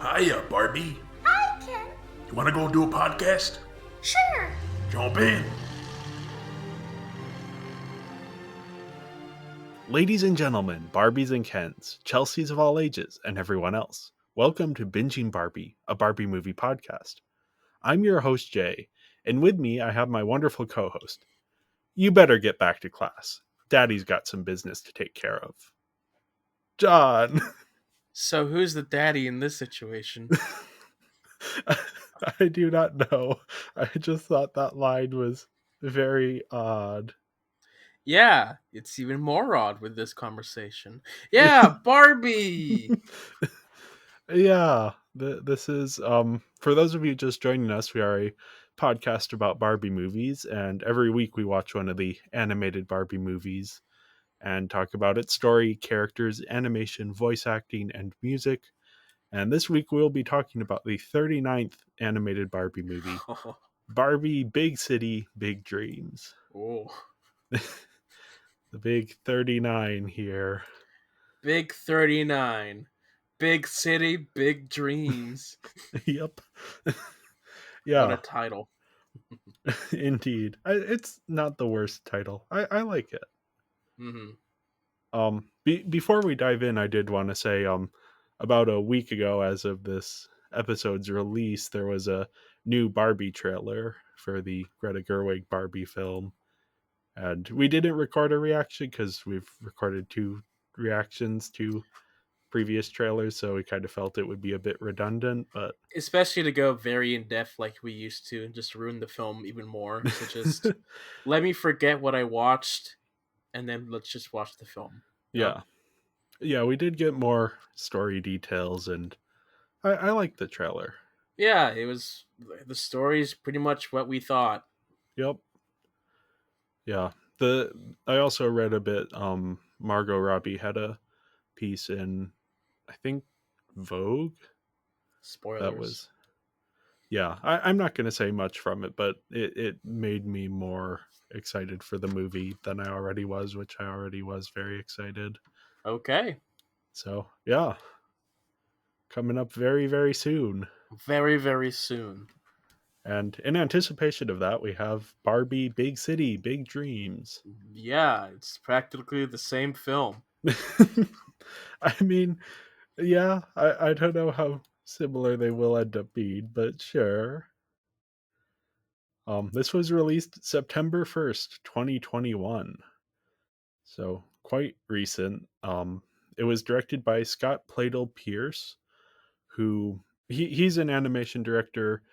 Hiya, Barbie. Hi, Ken. You want to go do a podcast? Sure. Jump in. Ladies and gentlemen, Barbies and Kens, Chelseas of all ages, and everyone else, welcome to Binging Barbie, a Barbie movie podcast. I'm your host, Jay, and with me I have my wonderful co host. You better get back to class. Daddy's got some business to take care of. John. So who's the daddy in this situation? I do not know. I just thought that line was very odd. Yeah, it's even more odd with this conversation. Yeah, Barbie. Yeah, this is for those of you just joining us, we are a podcast about Barbie movies, and every week we watch one of the animated Barbie movies and talk about its story, characters, animation, voice acting, and music. And this week we'll be talking about the 39th animated Barbie movie, Barbie Big City, Big Dreams. Oh, The big 39 here. Big 39. Big city, big dreams. Yep. What Yeah, a title. indeed. It's not the worst title. I like it. Hmm. Before we dive in, I did want to say about a week ago, as of this episode's release, there was a new Barbie trailer for the Greta Gerwig Barbie film, and we didn't record a reaction because we've recorded 2 reactions to previous trailers, so we kind of felt it would be a bit redundant, but Especially to go very in depth like we used to and just ruin the film even more. So just let me forget what I watched and then let's just watch the film. yeah. Yeah, we did get more story details, and I like the trailer. Yeah, it was the story's pretty much what we thought. Yep. Yeah. I also read a bit, Margot Robbie had a piece in, I think, Vogue. That Spoilers. was, yeah. I'm not going to say much from it, but it made me more excited for the movie than I already was, which I already was very excited. Okay. So, yeah. Coming up very, very soon. Very, very soon. And in anticipation of that, we have Barbie Big City, Big Dreams. Yeah, it's practically the same film. I mean, yeah, I don't know how similar they will end up being, but sure. This was released September 1st, 2021. So quite recent. It was directed by Scott Pladle Pierce, who he's an animation director,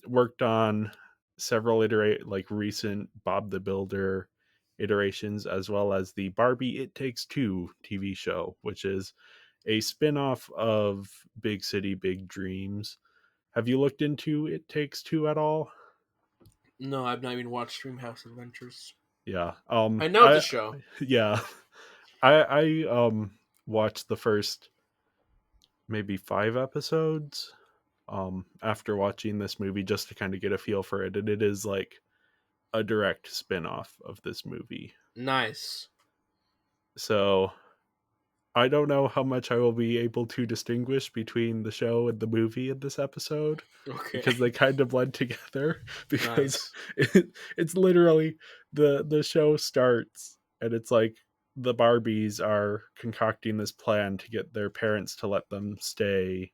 worked on several recent Bob the Builder iterations, as well as the Barbie It Takes Two TV show, which is a spin-off of Big City Big Dreams. Have you looked into It Takes Two at all? No, I've not even watched Dreamhouse Adventures. Yeah. I know the show. Yeah. I watched the first maybe 5 episodes after watching this movie just to kind of get a feel for it, and it is like a direct spin-off of this movie. Nice. So I don't know how much I will be able to distinguish between the show and the movie in this episode, Okay. because they kind of blend together. Because Nice. it's literally the show starts and it's like the Barbies are concocting this plan to get their parents to let them stay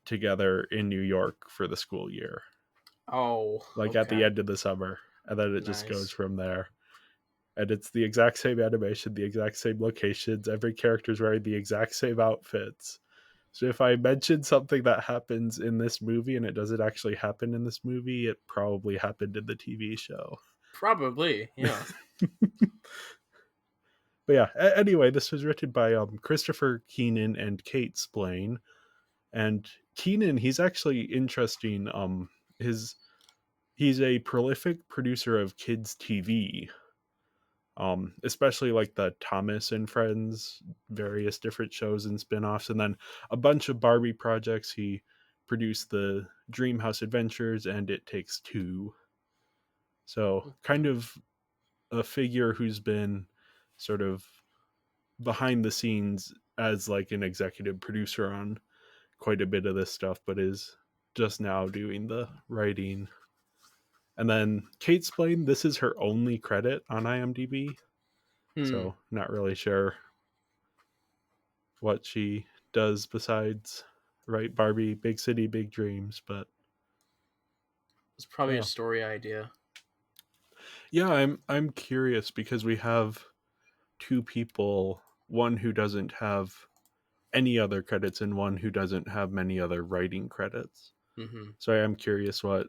together in New York for the school year, Oh, like at the okay. end of the summer, and then it just goes Nice. from there. And it's the exact same animation, the exact same locations. Every character's wearing the exact same outfits. So if I mention something that happens in this movie and it doesn't actually happen in this movie, it probably happened in the TV show. Probably, yeah. But yeah, anyway, this was written by Christopher Keenan and Kate Splain. And Keenan, he's actually interesting. He's a prolific producer of kids TV, especially like the Thomas and Friends, various different shows and spin-offs, and then a bunch of Barbie projects. He produced the Dreamhouse Adventures and It Takes Two. So kind of a figure who's been sort of behind the scenes as like an executive producer on quite a bit of this stuff, but is just now doing the writing. And then Kate Splain, this is her only credit on IMDb, so not really sure what she does besides write Barbie, Big City, Big Dreams. But It's probably a story idea. yeah, I'm curious because we have two people, one who doesn't have any other credits and one who doesn't have many other writing credits. Mm-hmm. So I am curious what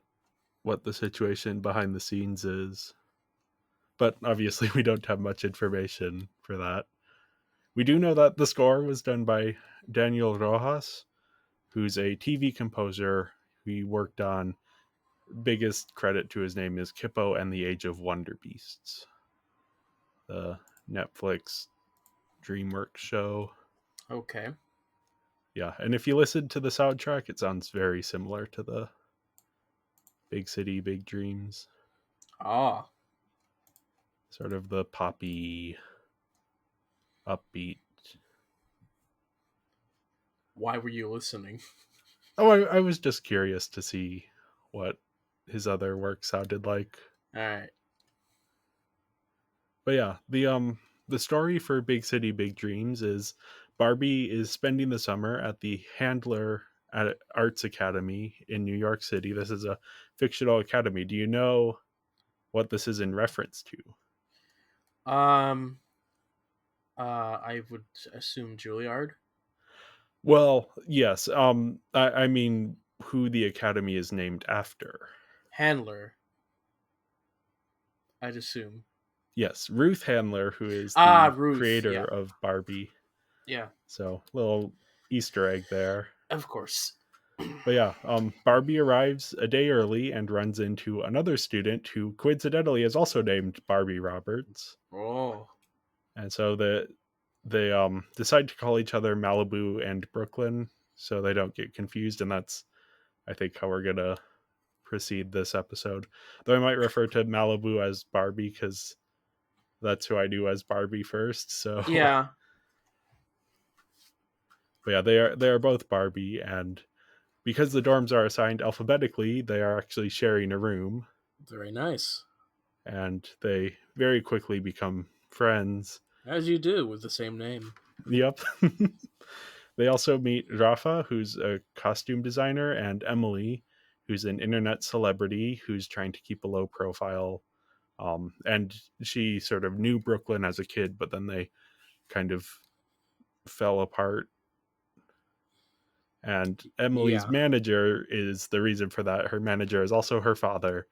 the situation behind the scenes is. But obviously we don't have much information for that. We do know that the score was done by Daniel Rojas, who's a TV composer. He worked on, biggest credit to his name is Kippo and the Age of Wonder Beasts, the Netflix DreamWorks show. Okay. Yeah, and if you listen to the soundtrack, it sounds very similar to the Big City, Big Dreams. Ah. Sort of the poppy, upbeat. Why were you listening? Oh, I was just curious to see what his other work sounded like. All right. But yeah, the story for Big City Big Dreams is Barbie is spending the summer at the Handler Arts Academy in New York City. This is a fictional academy. Do you know what this is in reference to? I would assume Juilliard. Well, yes. I mean who the academy is named after. Handler. I'd assume. Yes, Ruth Handler, who is the Ruth. creator Yeah. of Barbie. Yeah. So, little Easter egg there. Of course. But yeah, Barbie arrives a day early and runs into another student who coincidentally is also named Barbie Roberts. Oh. And so they decide to call each other Malibu and Brooklyn so they don't get confused, and that's, I think, how we're gonna proceed this episode. Though I might refer to Malibu as Barbie because that's who I knew as Barbie first. So Yeah. but yeah, they are both Barbie, and because the dorms are assigned alphabetically, they are actually sharing a room. Very nice. And they very quickly become friends. As you do with the same name. Yep. They also meet Rafa, who's a costume designer, and Emily, who's an internet celebrity who's trying to keep a low profile. And she sort of knew Brooklyn as a kid, but then they kind of fell apart. And Emily's Yeah. manager is the reason for that. Her manager is also her father,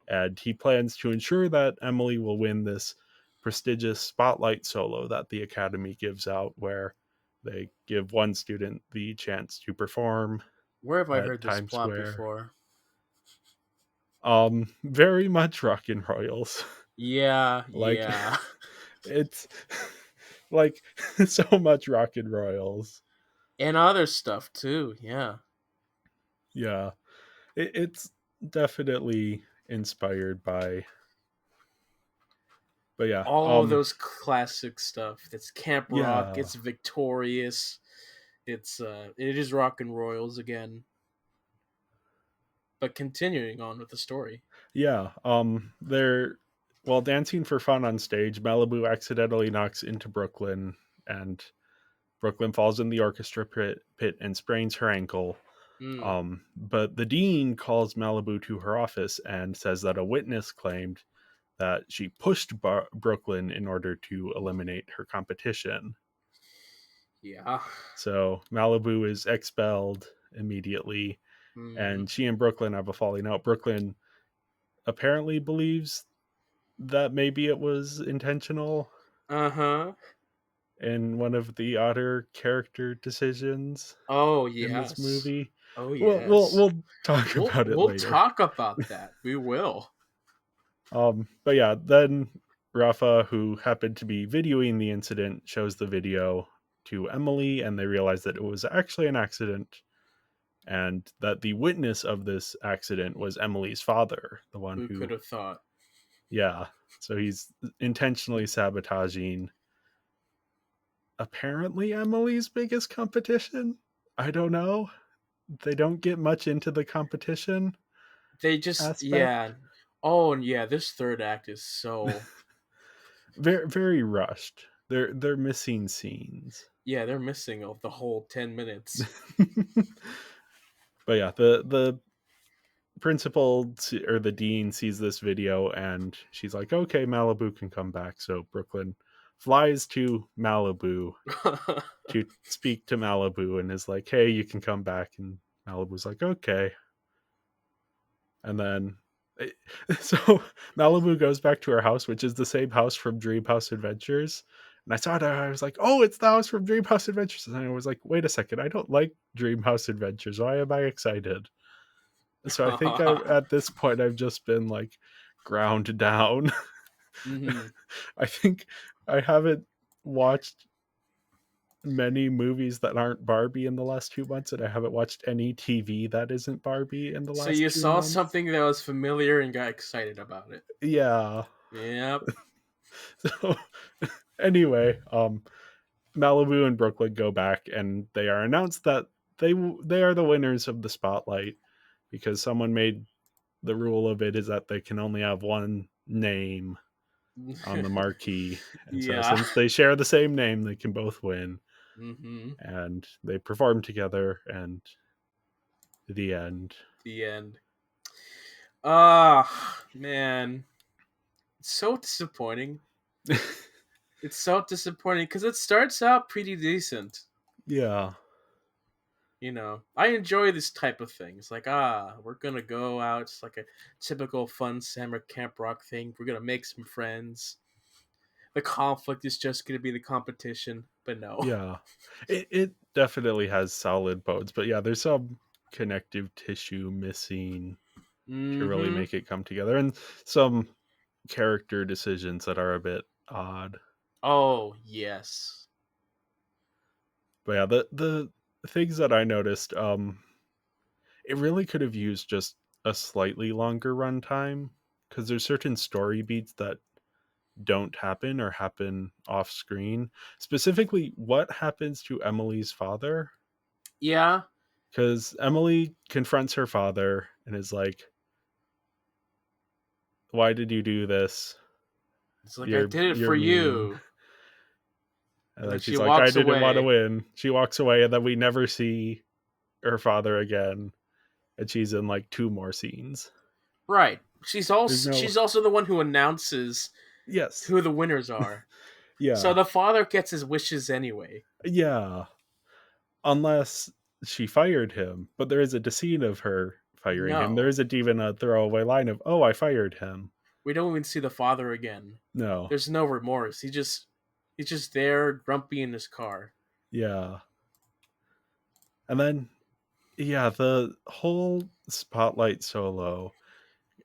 and he plans to ensure that Emily will win this prestigious spotlight solo that the academy gives out, where they give one student the chance to perform Where have I at heard this Times plot Square. before? Very much Rockin' Royals. Yeah, Like yeah. it's like so much Rockin' Royals. And other stuff too, yeah. Yeah. It's definitely inspired by, but yeah, All of those classic stuff. It's Camp Rock, yeah. it's Victorious, it is Rock and Royals again. But continuing on with the story. Yeah, they're while dancing for fun on stage, Malibu accidentally knocks into Brooklyn, and Brooklyn falls in the orchestra pit and sprains her ankle. Mm. But the dean calls Malibu to her office and says that a witness claimed that she pushed Brooklyn in order to eliminate her competition. Yeah. So Malibu is expelled immediately, and she and Brooklyn have a falling out. Brooklyn apparently believes that maybe it was intentional Uh-huh. in one of the odder character decisions Oh in this yes. movie. Oh We'll yes. talk about it We'll later. talk about that. We will. But yeah, then Rafa, who happened to be videoing the incident, shows the video to Emily, and they realize that it was actually an accident, and that the witness of this accident was Emily's father, the one Who could who, have thought? yeah. So he's intentionally sabotaging apparently Emily's biggest competition. I don't know. they don't get much into the competition They just aspect. Oh, and yeah, this third act is so Very very rushed. They're missing scenes. yeah, they're missing the whole 10 minutes. But yeah, the principal or the dean sees this video and she's like, okay, Malibu can come back. So Brooklyn flies to Malibu to speak to Malibu and is like, hey, you can come back. And Malibu's like, okay. And then so Malibu goes back to her house, which is the same house from Dream House Adventures. And I saw it, I was like, oh, it's the house from Dream House Adventures. And I was like, wait a second, I don't like Dream House Adventures. Why am I excited? So I think at this point I've just been like ground down. Hmm. I think I haven't watched many movies that aren't Barbie in the last 2 months, and I haven't watched any TV that isn't Barbie in the So last you two saw months. something that was familiar and got excited about it. Yeah. Yep. So anyway, Malibu and Brooklyn go back, and they are announced that they are the winners of the spotlight because someone made the rule of it is that they can only have one name on the marquee, and so Yeah. since they share the same name, they can both win. Hmm. And they perform together, and the end. The end. Ah, man. It's so disappointing. It's so disappointing because it starts out pretty decent. Yeah, I enjoy this type of thing. It's like, we're gonna go out. It's like a typical fun summer camp rock thing. We're gonna make some friends. The conflict is just gonna be the competition, but no. yeah. It definitely has solid bones, but yeah, there's some connective tissue missing to really Mm-hmm. make it come together, and some character decisions that are a bit odd. Oh, yes. But yeah, the things that I noticed, it really could have used just a slightly longer runtime because there's certain story beats that don't happen or happen off screen. Specifically, what happens to Emily's father? Yeah. Because Emily confronts her father and is like, "Why did you do this? It's like, I You're did it you're for mean." you. And And then then she she's like, "I walks didn't want to away. win." She walks away, and then we never see her father again. And she's in like two more scenes. Right. There's no, She's also the one who announces yes, who the winners are. So yeah, the father gets his wishes anyway. yeah. Unless she fired him, but there is a scene of her firing him. There No. isn't even a throwaway line of, "Oh, I fired him." We don't even see the father again. No, There's no remorse. He's just there grumpy in his car. yeah, and then yeah, the whole spotlight solo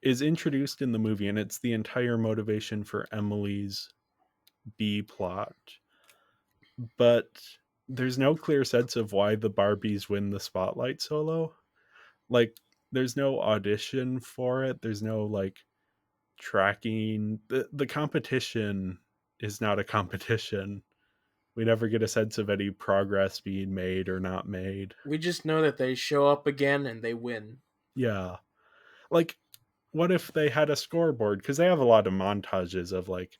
is introduced in the movie, and it's the entire motivation for Emily's B plot. But there's no clear sense of why the Barbies win the spotlight solo. Like, there's no audition for it. There's no like tracking. The competition is not a competition. We never get a sense of any progress being made or not made. We just know that they show up again and they win. Yeah. Like, what if they had a scoreboard? Because they have a lot of montages of like,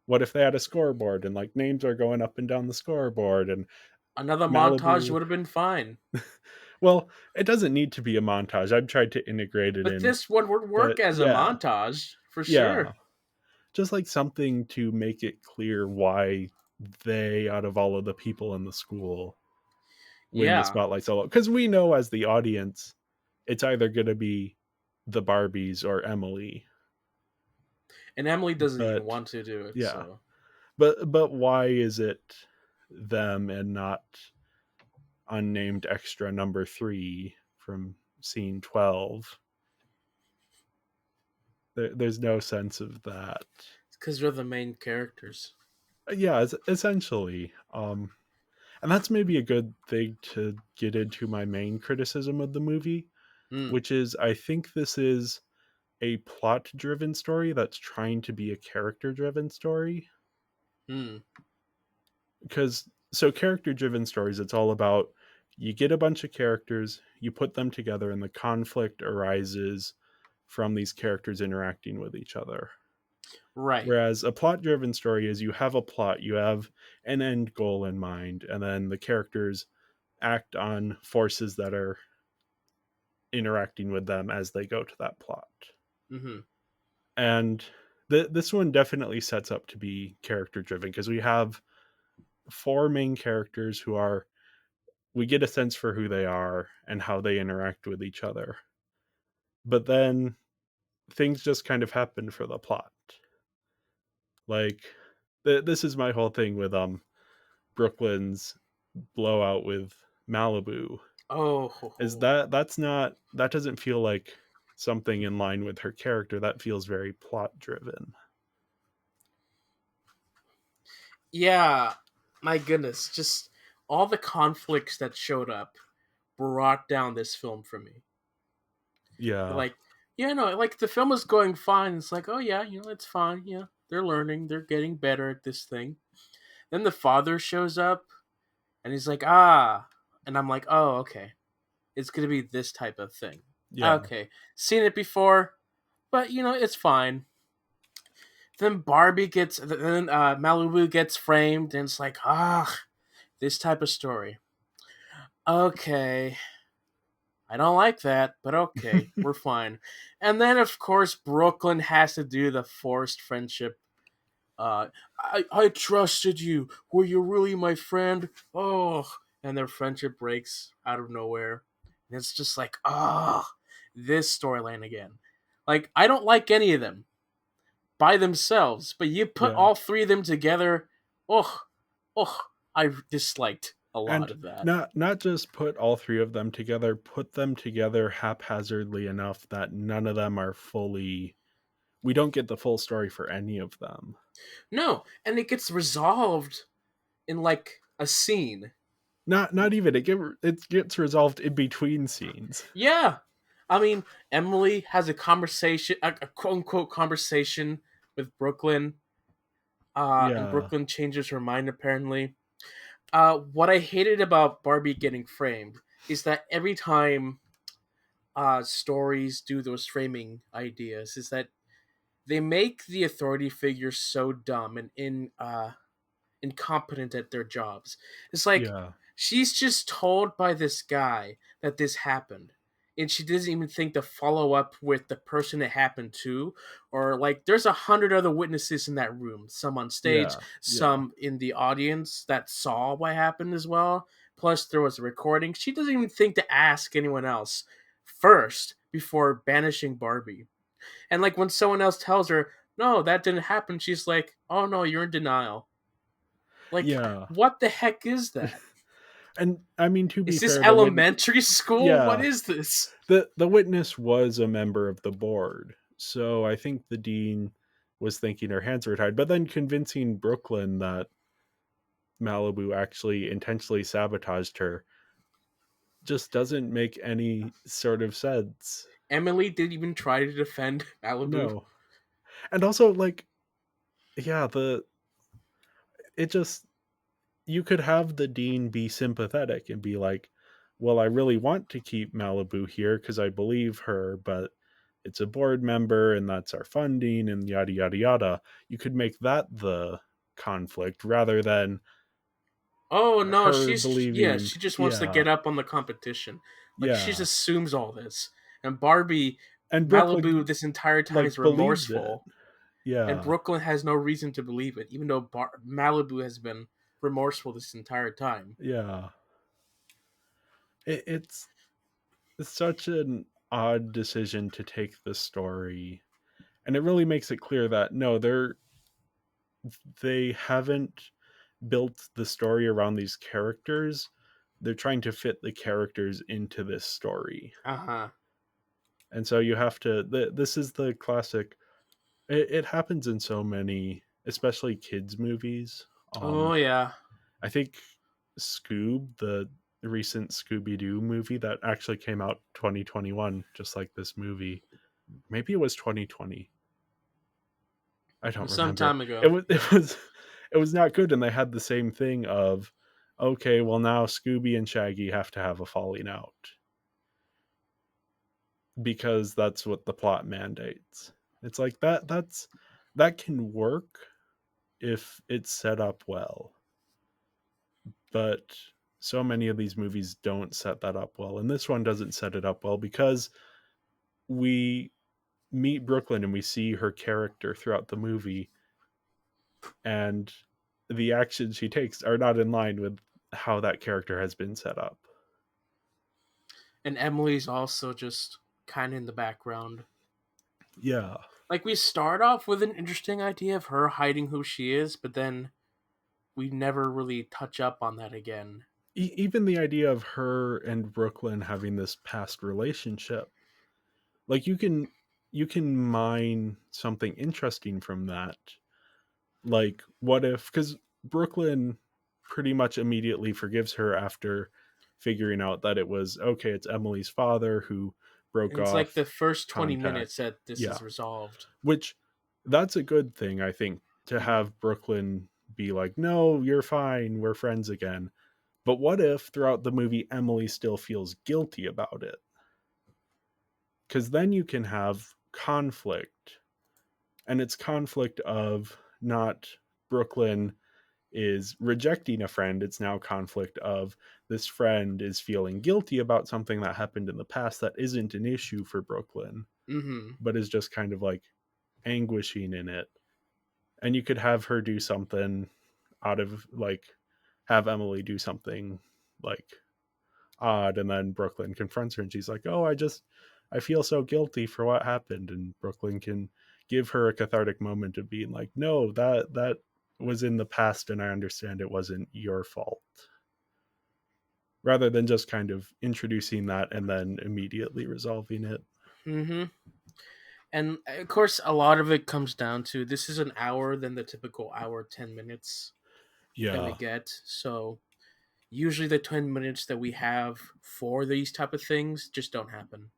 what if they had a scoreboard and like names are going up and down the scoreboard and Another montage Malibu. would have been fine. Well, it doesn't need to be a montage. I've tried to integrate it But in, this one would work but as a yeah, montage for yeah, sure. just like something to make it clear why they, out of all of the people in the school, win the Yeah. spotlight solo. Because we know as the audience, it's either going to be the Barbies or Emily. And Emily doesn't even But want to do it, yeah, so but why is it them and not unnamed extra number 3 from scene 12? There's no sense of that. it's because they're the main characters. Yeah, essentially. And that's maybe a good thing to get into my main criticism of the movie, Hmm. which is I think this is a plot driven story that's trying to be a character driven story. Hmm. Because so character driven stories, it's all about You get a bunch of characters, you put them together, and the conflict arises from these characters interacting with each other. Right. Whereas a plot driven story is you have a plot, you have an end goal in mind, and then the characters act on forces that are interacting with them as they go to that plot. Mm-hmm. And this one definitely sets up to be character driven because we have four main characters who are, we get a sense for who they are and how they interact with each other. But then things just kind of happen for the plot. Like this is my whole thing with Brooklyn's blowout with Malibu, is Oh, that doesn't feel like something in line with her character. That feels very plot driven. yeah. My goodness, just all the conflicts that showed up brought down this film for me. Yeah. Like, yeah, no, like the film was going fine. It's like, oh yeah, it's fine. Yeah, they're learning, they're getting better at this thing. Then the father shows up, and he's like, ah, and I'm like, oh, okay, it's gonna be this type of thing. Yeah. Okay, seen it before, but it's fine. Then Malibu gets framed, and it's like, this type of story. Okay, I don't like that, but okay, we're fine. And then, of course, Brooklyn has to do the forced friendship. I trusted you. Were you really my friend? Oh, and their friendship breaks out of nowhere. And it's just like, this storyline again. Like, I don't like any of them by themselves, but you put Yeah. all three of them together. Oh, oh, I disliked a lot And of that. not just put all three of them together, put them together haphazardly enough that none of them are fully, we don't get the full story for any of them. No, and it gets resolved in like a scene. Not even it gets resolved in between scenes. Yeah. I mean, Emily has a conversation, a quote unquote conversation with Brooklyn, and Yeah. Brooklyn changes her mind apparently. What I hated about Barbie getting framed is that every time stories do those framing ideas, is that they make the authority figures so dumb and incompetent at their jobs. It's like Yeah. she's just told by this guy that this happened. And she doesn't even think to follow up with the person it happened to, or like there's 100 other witnesses in that room. Some on stage, Yeah. Yeah. some in the audience that saw what happened as well. Plus, there was a recording. She doesn't even think to ask anyone else first before banishing Barbie. And like when someone else tells her, "No, that didn't happen," she's like, "Oh no, you're in denial." Like, Yeah. what the heck is that? And I mean, to be Is this fair, elementary school? What yeah, is this? the witness was a member of the board, so I think the dean was thinking her hands were tied. But then convincing Brooklyn that Malibu actually intentionally sabotaged her just doesn't make any sort of sense. Emily didn't even try to defend Malibu. No. And also, like, yeah, the it just, you could have the dean be sympathetic and be like, well, I really want to keep Malibu here because I believe her, but it's a board member and that's our funding and yada yada yada. You could make that the conflict rather than Oh no, her believing, she just wants to yeah, get up on the competition. Like she just yeah. assumes all this. And Barbie, And Malibu Brooklyn this entire time is like believes it. remorseful. And Yeah. Brooklyn has no reason to believe it, even though Malibu has been remorseful this entire time. Yeah. It's such an odd decision to take the story, and it really makes it clear that no, they haven't built the story around these characters. They're trying to fit the characters into this story. Uh huh. And so you have to this is the classic, it happens in so many, especially kids movies. Oh yeah. I think Scoob, the recent Scooby-Doo movie that actually came out 2021, just like this movie, maybe it was 2020, I don't Some remember. time It ago. was it was it was not good, and they had the same thing of okay, well now Scooby and Shaggy have to have a falling out because that's what the plot mandates. It's like that can work if it's set up well. But so many of these movies don't set that up well, and this one doesn't set it up well because we meet Brooklyn and we see her character throughout the movie, and the actions she takes are not in line with how that character has been set up. And Emily's also just kind of in the background. Yeah. Like, we start off with an interesting idea of her hiding who she is, but then we never really touch up on that again. Even the idea of her and Brooklyn having this past relationship, like you can mine something interesting from that. Like, what if, because Brooklyn pretty much immediately forgives her after figuring out that it was okay, it's Emily's father who broke And it's like the off first 20 contact. minutes that this Yeah. is resolved. Which, that's a good thing, I think, to have Brooklyn be like, no, you're fine, we're friends again. But what if throughout the movie Emily still feels guilty about it? Because then you can have conflict. And it's conflict of not Brooklyn is rejecting a friend. It's now conflict of this friend is feeling guilty about something that happened in the past that isn't an issue for Brooklyn, Mm-hmm. but is just kind of like anguishing in it. And you could have her do something out of like, have Emily do something like odd, and then Brooklyn confronts her and she's like, oh, I feel so guilty for what happened, and Brooklyn can give her a cathartic moment of being like, no, that was in the past and I understand it wasn't your fault, rather than just kind of introducing that and then immediately resolving it. Mm-hmm. And of course, a lot of it comes down to this is an hour than the typical hour, 10 minutes gonna Yeah. get. So usually the 10 minutes that we have for these type of things just don't happen.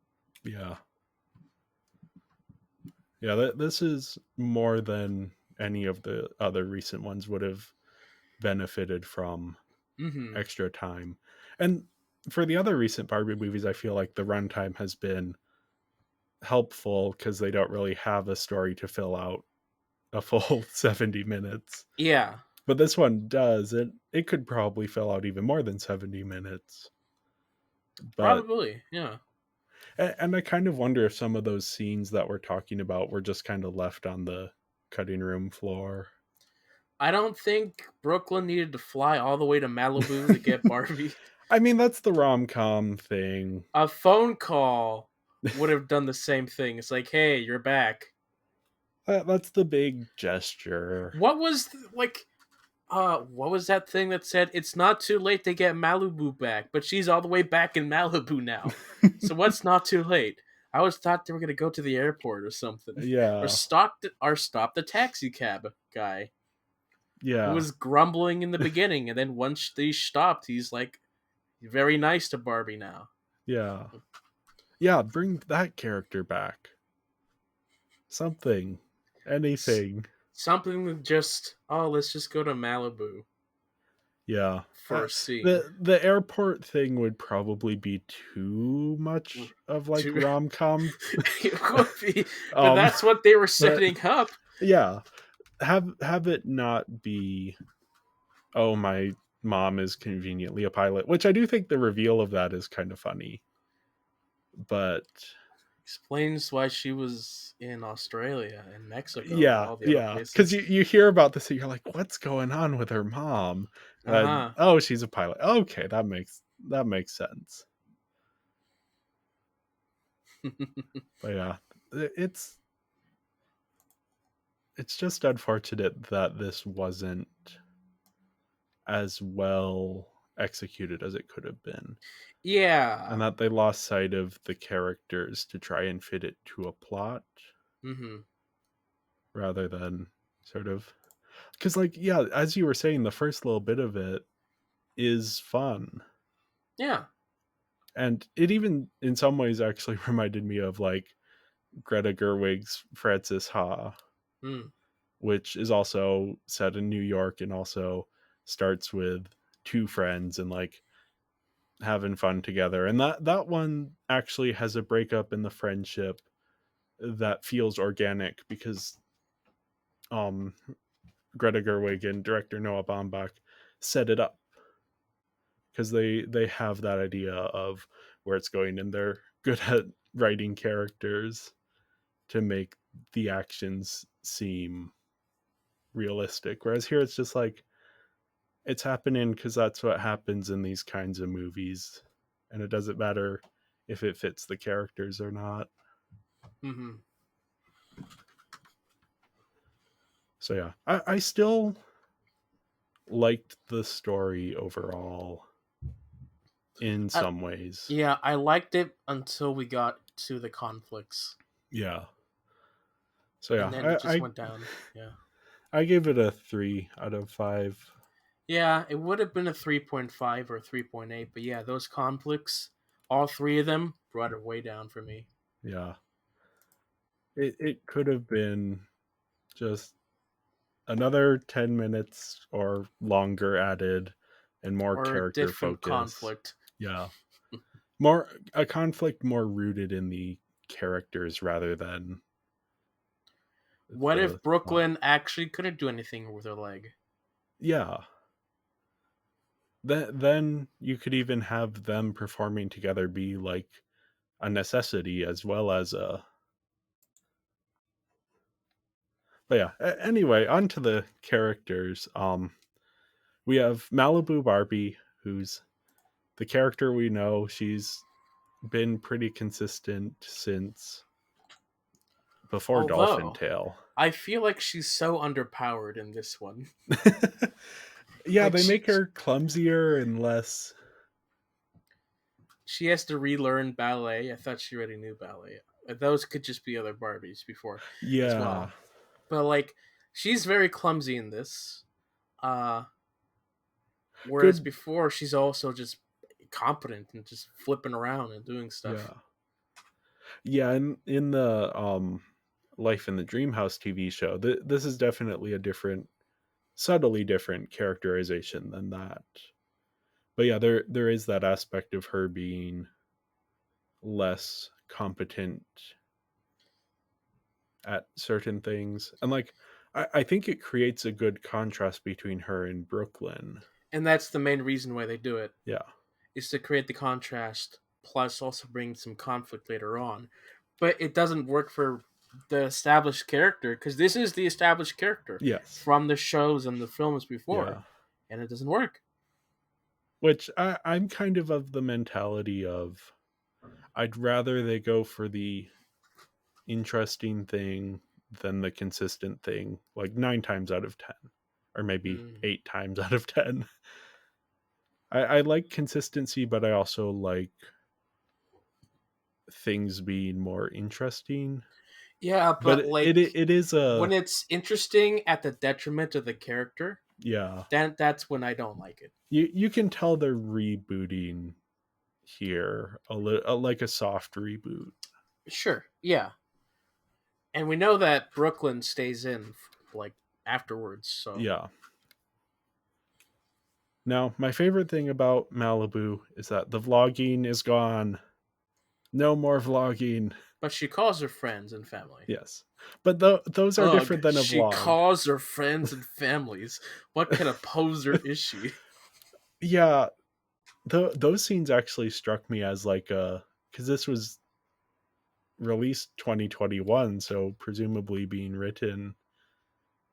Yeah. Yeah, this is more than any of the other recent ones would have benefited from Mm-hmm. extra time. And for the other recent Barbie movies, I feel like the runtime has been helpful because they don't really have a story to fill out a full 70 minutes. Yeah, But this one does. It could probably fill out even more than 70 minutes. But probably. Yeah. and I kind of wonder if some of those scenes that we're talking about were just kind of left on the cutting room floor. I don't think Brooklyn needed to fly all the way to Malibu to get Barbie. I mean, that's the rom-com thing. A phone call would have done the same thing. It's like, hey, you're back. That's the big gesture. What was what was that thing that said it's not too late to get Malibu back, but she's all the way back in Malibu now. So what's not too late? I always thought they were gonna go to the airport or something, or Yeah. stop the taxi cab guy who Yeah. was grumbling in the beginning, and then once they stopped, he's like very nice to Barbie now. Yeah. Yeah, bring that character back. Something. Anything. Something that just let's just go to Malibu Yeah. for a scene. The airport thing would probably be too much of like To rom-com. it would be, but that's what they were setting up. Yeah. Have it not be, oh, my mom is conveniently a pilot, which I do think the reveal of that is kind of funny. But Explains why she was in Australia and Mexico and yeah, all the other yeah. Because places. you hear about this and you're like, what's going on with her mom? And Uh-huh. oh, she's a pilot. Okay, that makes sense. But yeah, it's just unfortunate that this wasn't as well executed as it could have been, Yeah. and that they lost sight of the characters to try and fit it to a plot Mm-hmm. rather than sort of, because like, yeah, as you were saying, the first little bit of it is fun, Yeah. and it even in some ways actually reminded me of like Greta Gerwig's Frances Ha, Mm. which is also set in New York and also starts with two friends and like having fun together. And that one actually has a breakup in the friendship that feels organic because um Greta Gerwig and director Noah Baumbach set it up because they have that idea of where it's going and they're good at writing characters to make the actions seem realistic. Whereas here it's just like it's happening because that's what happens in these kinds of movies, and it doesn't matter if it fits the characters or not. Mm-hmm. So yeah, I still liked the story overall in some ways. Yeah, I liked it until we got to the conflicts, Yeah. So and then yeah, it just went down. Yeah. I gave it a 3 out of 5. Yeah, it would have been a 3.5 or 3.8, but yeah, those conflicts, all three of them, brought it way down for me. Yeah. It could have been just another 10 minutes or longer added and more Or a character different focus. conflict. Yeah. More a conflict more rooted in the characters rather than What the if Brooklyn actually couldn't do anything with her leg? yeah. Then you could even have them performing together be like a necessity as well as a but yeah, anyway, on to the characters. We have Malibu Barbie, who's the character we know. She's been pretty consistent since before Dolphin Although, Tale. I feel like she's so underpowered in this one. Yeah, Like they make her clumsier and less. she has to relearn ballet. I thought she already knew ballet. Those could just be other Barbies before as Yeah, well. But like she's very clumsy in this. Uh Whereas good. before she's also just competent and just flipping around and doing stuff. Yeah, yeah. In the Life in the Dream House TV show, this is definitely a different, subtly different characterization than that. But yeah, there is that aspect of her being less competent at certain things, and like I think it creates a good contrast between her and Brooklyn. And that's the main reason why they do it, Yeah, is to create the contrast plus also bring some conflict later on. But it doesn't work for the established character because this is the established character yes, from the shows and the films before, yeah. and it doesn't work. Which I'm kind of the mentality of I'd rather they go for the interesting thing than the consistent thing, like 9 times out of 10, or maybe Mm. 8 times out of 10. I like consistency, but I also like things being more interesting. Yeah, But but like it is when a it's interesting at the detriment of the character, yeah. then that's when I don't like it. You can tell they're rebooting here a little, like a soft reboot. Sure, yeah. And we know that Brooklyn stays in like afterwards. So Yeah. Now, my favorite thing about Malibu is that the vlogging is gone. No more vlogging. but she calls her friends and family. Yes. But those are Ugh, different than a she vlog. calls her friends and families. What kind of poser is she? Yeah, those scenes actually struck me as like a because this was released 2021, so presumably being written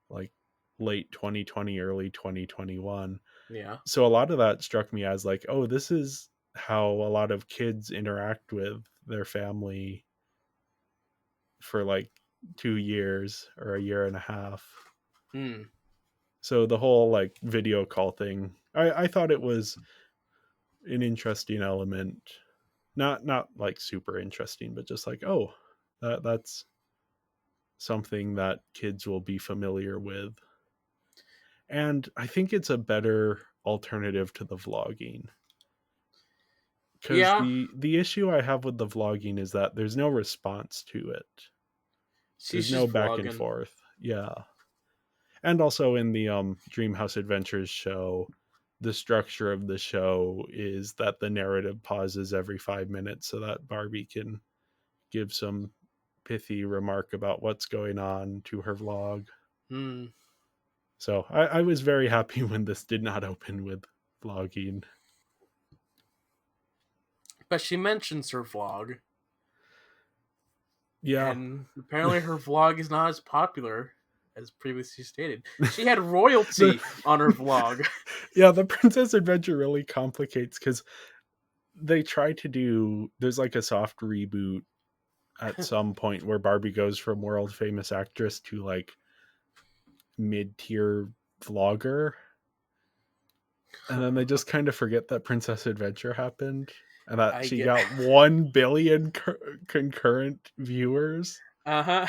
like late 2020, early 2021. Yeah. So a lot of that struck me as like, oh, this is how a lot of kids interact with their family for like 2 years or a year and a half. Hmm. So the whole like video call thing, I thought it was an interesting element. Not like super interesting, but just like, oh, that's something that kids will be familiar with. And I think it's a better alternative to the vlogging. Because Yeah. the issue I have with the vlogging is that there's no response to it. She's There's no just back and vlogging. forth. Yeah. And also in the Dreamhouse Adventures show, the structure of the show is that the narrative pauses every 5 minutes so that Barbie can give some pithy remark about what's going on to her vlog. Hmm. So I was very happy when this did not open with vlogging. But she mentions her vlog, Yeah. and apparently her vlog is not as popular as previously stated. She had the, royalty on her vlog. yeah, the Princess Adventure really complicates because they try to do, there's like a soft reboot at some point where Barbie goes from world famous actress to like mid-tier vlogger, and then they just kind of forget that Princess Adventure happened and that I she get. got 1 billion concurrent viewers. Uh-huh.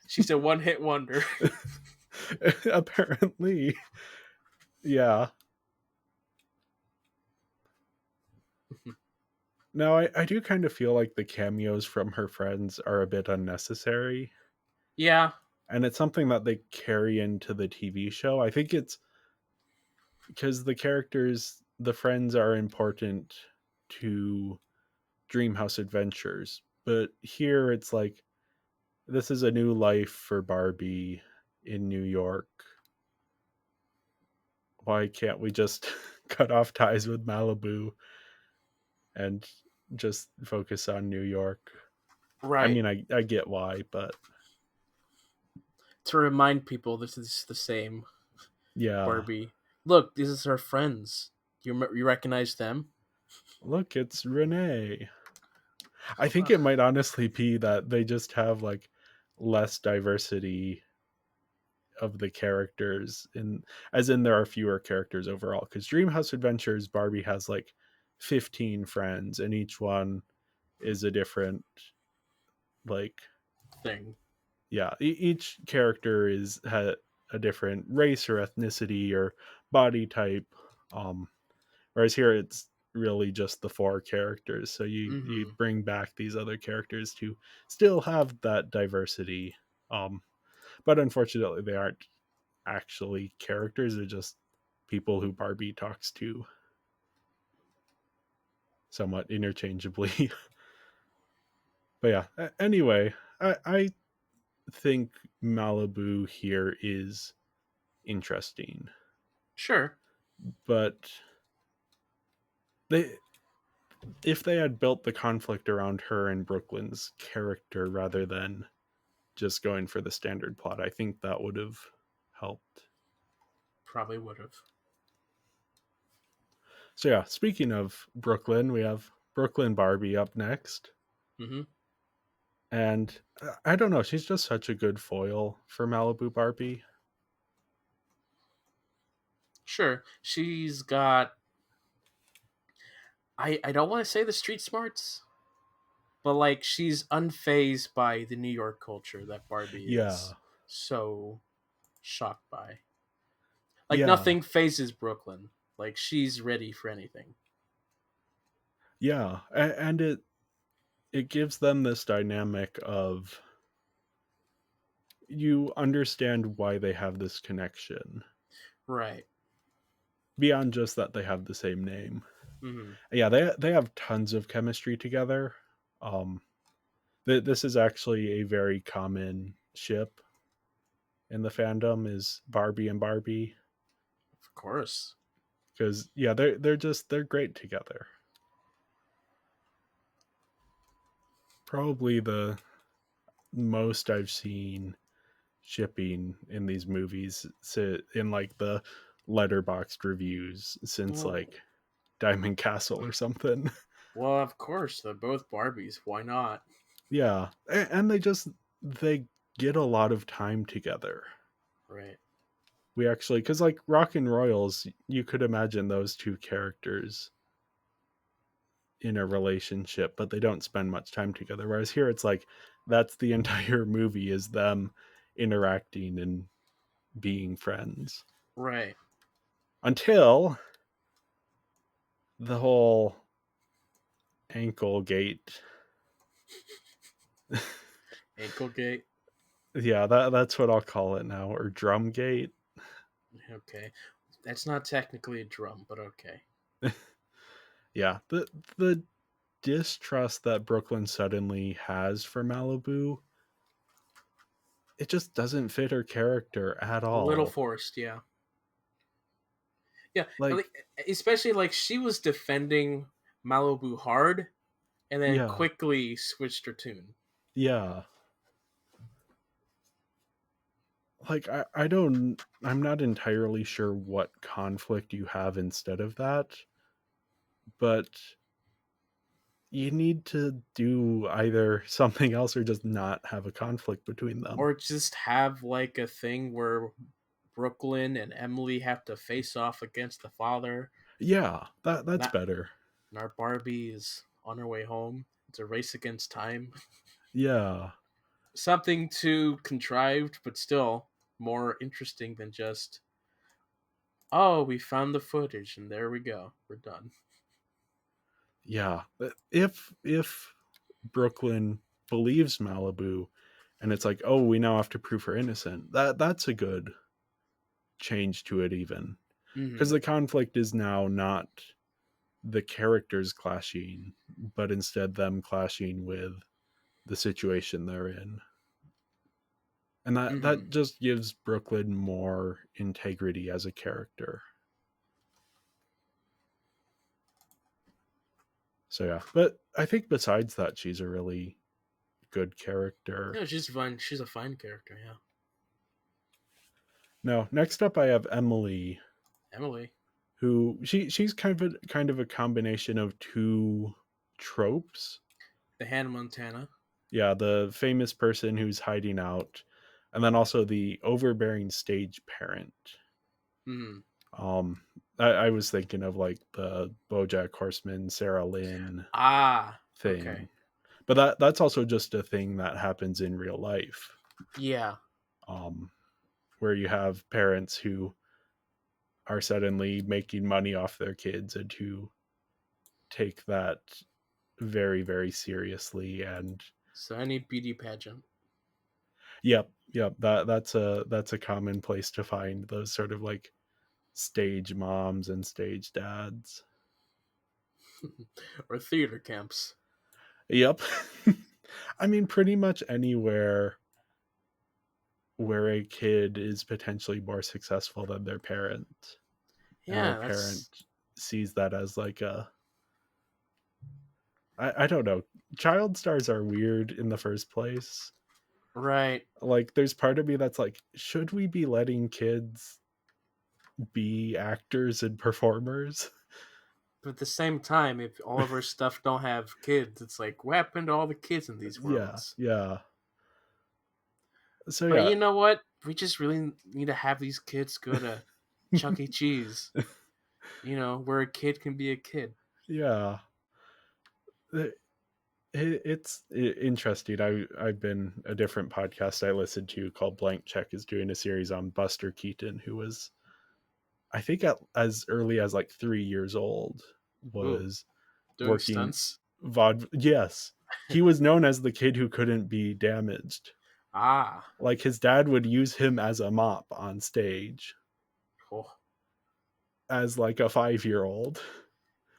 She's a one-hit wonder. Apparently. Yeah. Now I do kind of feel like the cameos from her friends are a bit unnecessary, Yeah. and it's something that they carry into the TV show. I think it's because the friends are important to Dreamhouse Adventures, but here it's like this is a new life for Barbie in New York. Why can't we just cut off ties with Malibu and just focus on New York? I Right. mean, I get why, but To remind people this is the same yeah. Barbie. Look, this is her friends. You recognize them? Look, it's Renee. I think Ugh. it might honestly be that they just have like less diversity of the characters in, as in there are fewer characters overall, because Dreamhouse Adventures Barbie has like 15 friends and each one is a different, like, Thing. yeah, each character is a different race or ethnicity or body type, um whereas here it's really just the four characters, so you Mm-hmm. bring back these other characters to still have that diversity, um but unfortunately they aren't actually characters, they're just people who Barbie talks to somewhat interchangeably. But yeah, anyway, I think Malibu here is interesting, Sure. but they, if they had built the conflict around her and Brooklyn's character rather than just going for the standard plot, I think that would have helped. Probably would have. So yeah, speaking of Brooklyn, we have Brooklyn Barbie up next. Mm-hmm. And I don't know, she's just such a good foil for Malibu Barbie. Sure. She's got. I don't want to say the street smarts, but like she's unfazed by the New York culture that Barbie is Yeah. so shocked by. Like Yeah. nothing phases Brooklyn. Like she's ready for anything. Yeah. And it gives them this dynamic of, you understand why they have this connection Right. beyond just that they have the same name. Mm-hmm. Yeah, they have tons of chemistry together. Um this is actually a very common ship in the fandom, is Barbie and Barbie, Of course. because yeah, they're great together. Probably the most I've seen shipping in these movies sit in like the letterboxed reviews since Well, like Diamond Castle or something. well, of course, they're both Barbies. Why not? Yeah, and they get a lot of time together. Right. We actually, because like Rockin' Royals, you could imagine those two characters in a relationship, but they don't spend much time together. Whereas here, it's like that's the entire movie, is them interacting and being friends Right. until the whole ankle gate. Anklegate. Yeah, that's what I'll call it now, or drum gate. Okay. That's not technically a drum, but okay. Yeah, the distrust that Brooklyn suddenly has for Malibu, it just doesn't fit her character at A little all. forced, yeah. Yeah, Like, like, especially like she was defending Malibu hard and then yeah, quickly switched her tune. yeah. Like I don't I'm not entirely sure what conflict you have instead of that, but you need to do either something else or just not have a conflict between them. Or just have like a thing where Brooklyn and Emily have to face off against the father. Yeah, that's Not better. and our Barbie is on her way home. It's a race against time. Yeah. Something too contrived, but still more interesting than just, oh, we found the footage and there we go. We're done. Yeah. If Brooklyn believes Malibu and it's like, "Oh, we now have to prove her innocent." That's a good change to it even. Cuz Mm-hmm. the conflict is now not the characters clashing, but instead them clashing with the situation they're in. And Mm-hmm. that just gives Brooklyn more integrity as a character. So yeah, but I think besides that, she's a really good character. No, she's fun. She's a fine character, yeah. Now, next up, I have Emily, Emily. who she's kind of a combination of two tropes. The Hannah Montana. Yeah, the famous person who's hiding out, and then also the overbearing stage parent. Mm-hmm. Um, I was thinking of like the BoJack Horseman, Sarah Lynn Ah, okay. thing, but that's also just a thing that happens in real life. Yeah. Um, where you have parents who are suddenly making money off their kids and who take that very very seriously. And So any beauty pageant. yep, that's a common place to find those sort of like stage moms and stage dads. Or theater camps. Yep. I mean, pretty much anywhere where a kid is potentially more successful than their parent, and their Yeah, parent that's sees that as like a, I don't know, child stars are weird in the first place. right. Like, there's part of me that's like, should we be letting kids be actors and performers? But at the same time, if all of our stuff don't have kids, it's like, what happened to all the kids in these Yeah, worlds? yeah. So But yeah, you know what? We just really need to have these kids go to Chuck E. Cheese. You know, where a kid can be a kid. yeah. It's interesting. I've been a different podcast I listened to called Blank Check is doing a series on Buster Keaton, who was, I think, as early as like 3 years old, Ooh, was doing working stunts. Yes, he was known as the kid who couldn't be damaged. Ah, Like, his dad would use him as a mop on stage oh, as like a 5 year old,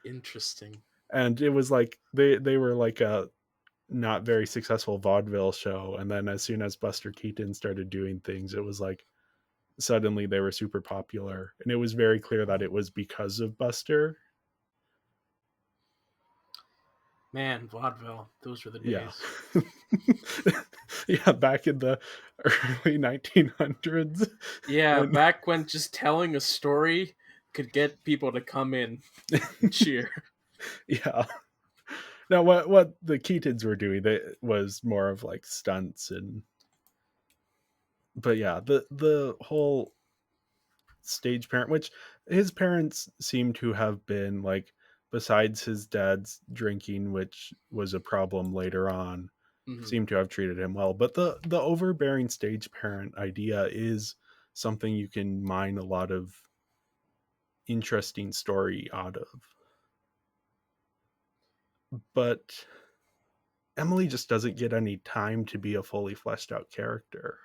interesting. and it was like they were like a not very successful vaudeville show, and then as soon as Buster Keaton started doing things, it was like suddenly they were super popular, and it was very clear that it was because of Buster. Man, vaudeville. Those were the Yeah. days. Yeah, back in the early 1900s. Yeah, When back when just telling a story could get people to come in and cheer. yeah. Now what the Keatons were doing, they was more of like stunts, and but yeah, the whole stage parent, which his parents seem to have been like, besides his dad's drinking, which was a problem later on, Hmm. seem to have treated him well. But the overbearing stage parent idea is something you can mine a lot of interesting story out of. But Emily just doesn't get any time to be a fully fleshed out character.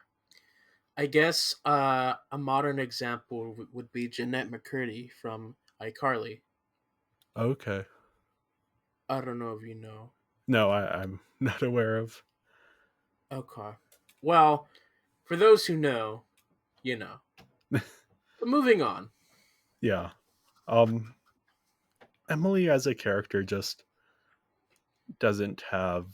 I guess a modern example would be Jeanette McCurdy from iCarly. Okay. I don't know if you know. No, I'm not aware of. Okay. Well, for those who know, you know. But moving on. Yeah. Um, Emily as a character just doesn't have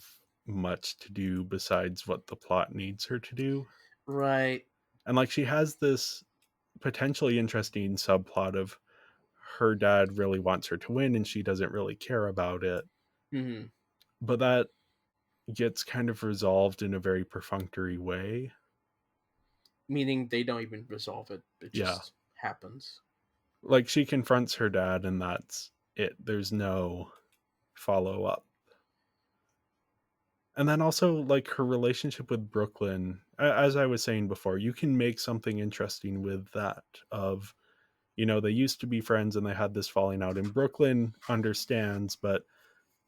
much to do besides what the plot needs her to do. Right. And like she has this potentially interesting subplot of her dad really wants her to win and she doesn't really care about it. Hmm. But that gets kind of resolved in a very perfunctory way. Meaning they don't even resolve it. It Yeah. just happens. Like she confronts her dad and that's it. There's no follow up. And then also like her relationship with Brooklyn, as I was saying before, you can make something interesting with that of, you know, they used to be friends and they had this falling out and Brooklyn understands, but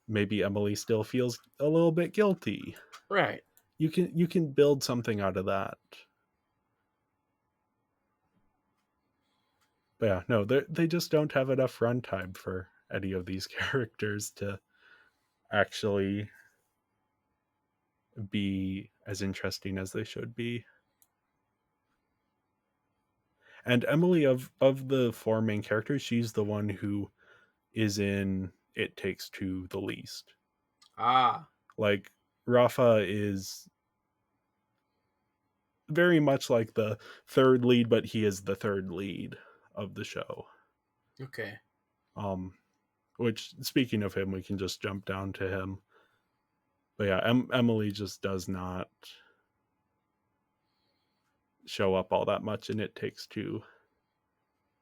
maybe Emily still feels a little bit guilty. Right. You can build something out of that. But yeah, no, they just don't have enough runtime for any of these characters to actually be as interesting as they should be. And Emily of the four main characters, she's the one who is in It Takes Two the least. Ah. Like Rafa is very much like the third lead, but he is the third lead of the show. Okay. Um, which speaking of him, we can just jump down to him. But yeah, Emily just does not show up all that much in It Takes Two.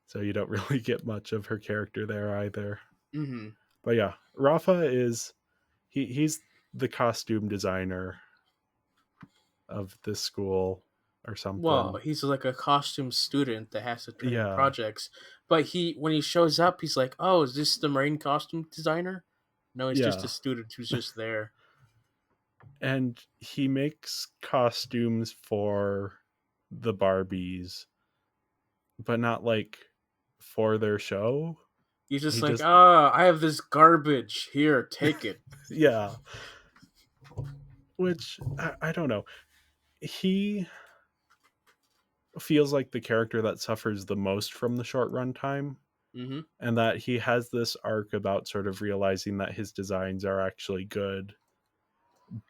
So you don't really get much of her character there either. Mm-hmm. But yeah, Rafa is he's the costume designer of this school or Well, something. he's like a costume student that has to turn in Yeah. projects. But when he shows up, he's like, "Oh, is this the marine costume designer?" No, he's just Yeah. a student who's just there. And he makes costumes for the Barbies, but not like for their show. He's just He like, just I have this garbage. Here, take it. yeah, which I don't know. He feels like the character that suffers the most from the short runtime, Mm-hmm. and that he has this arc about sort of realizing that his designs are actually good.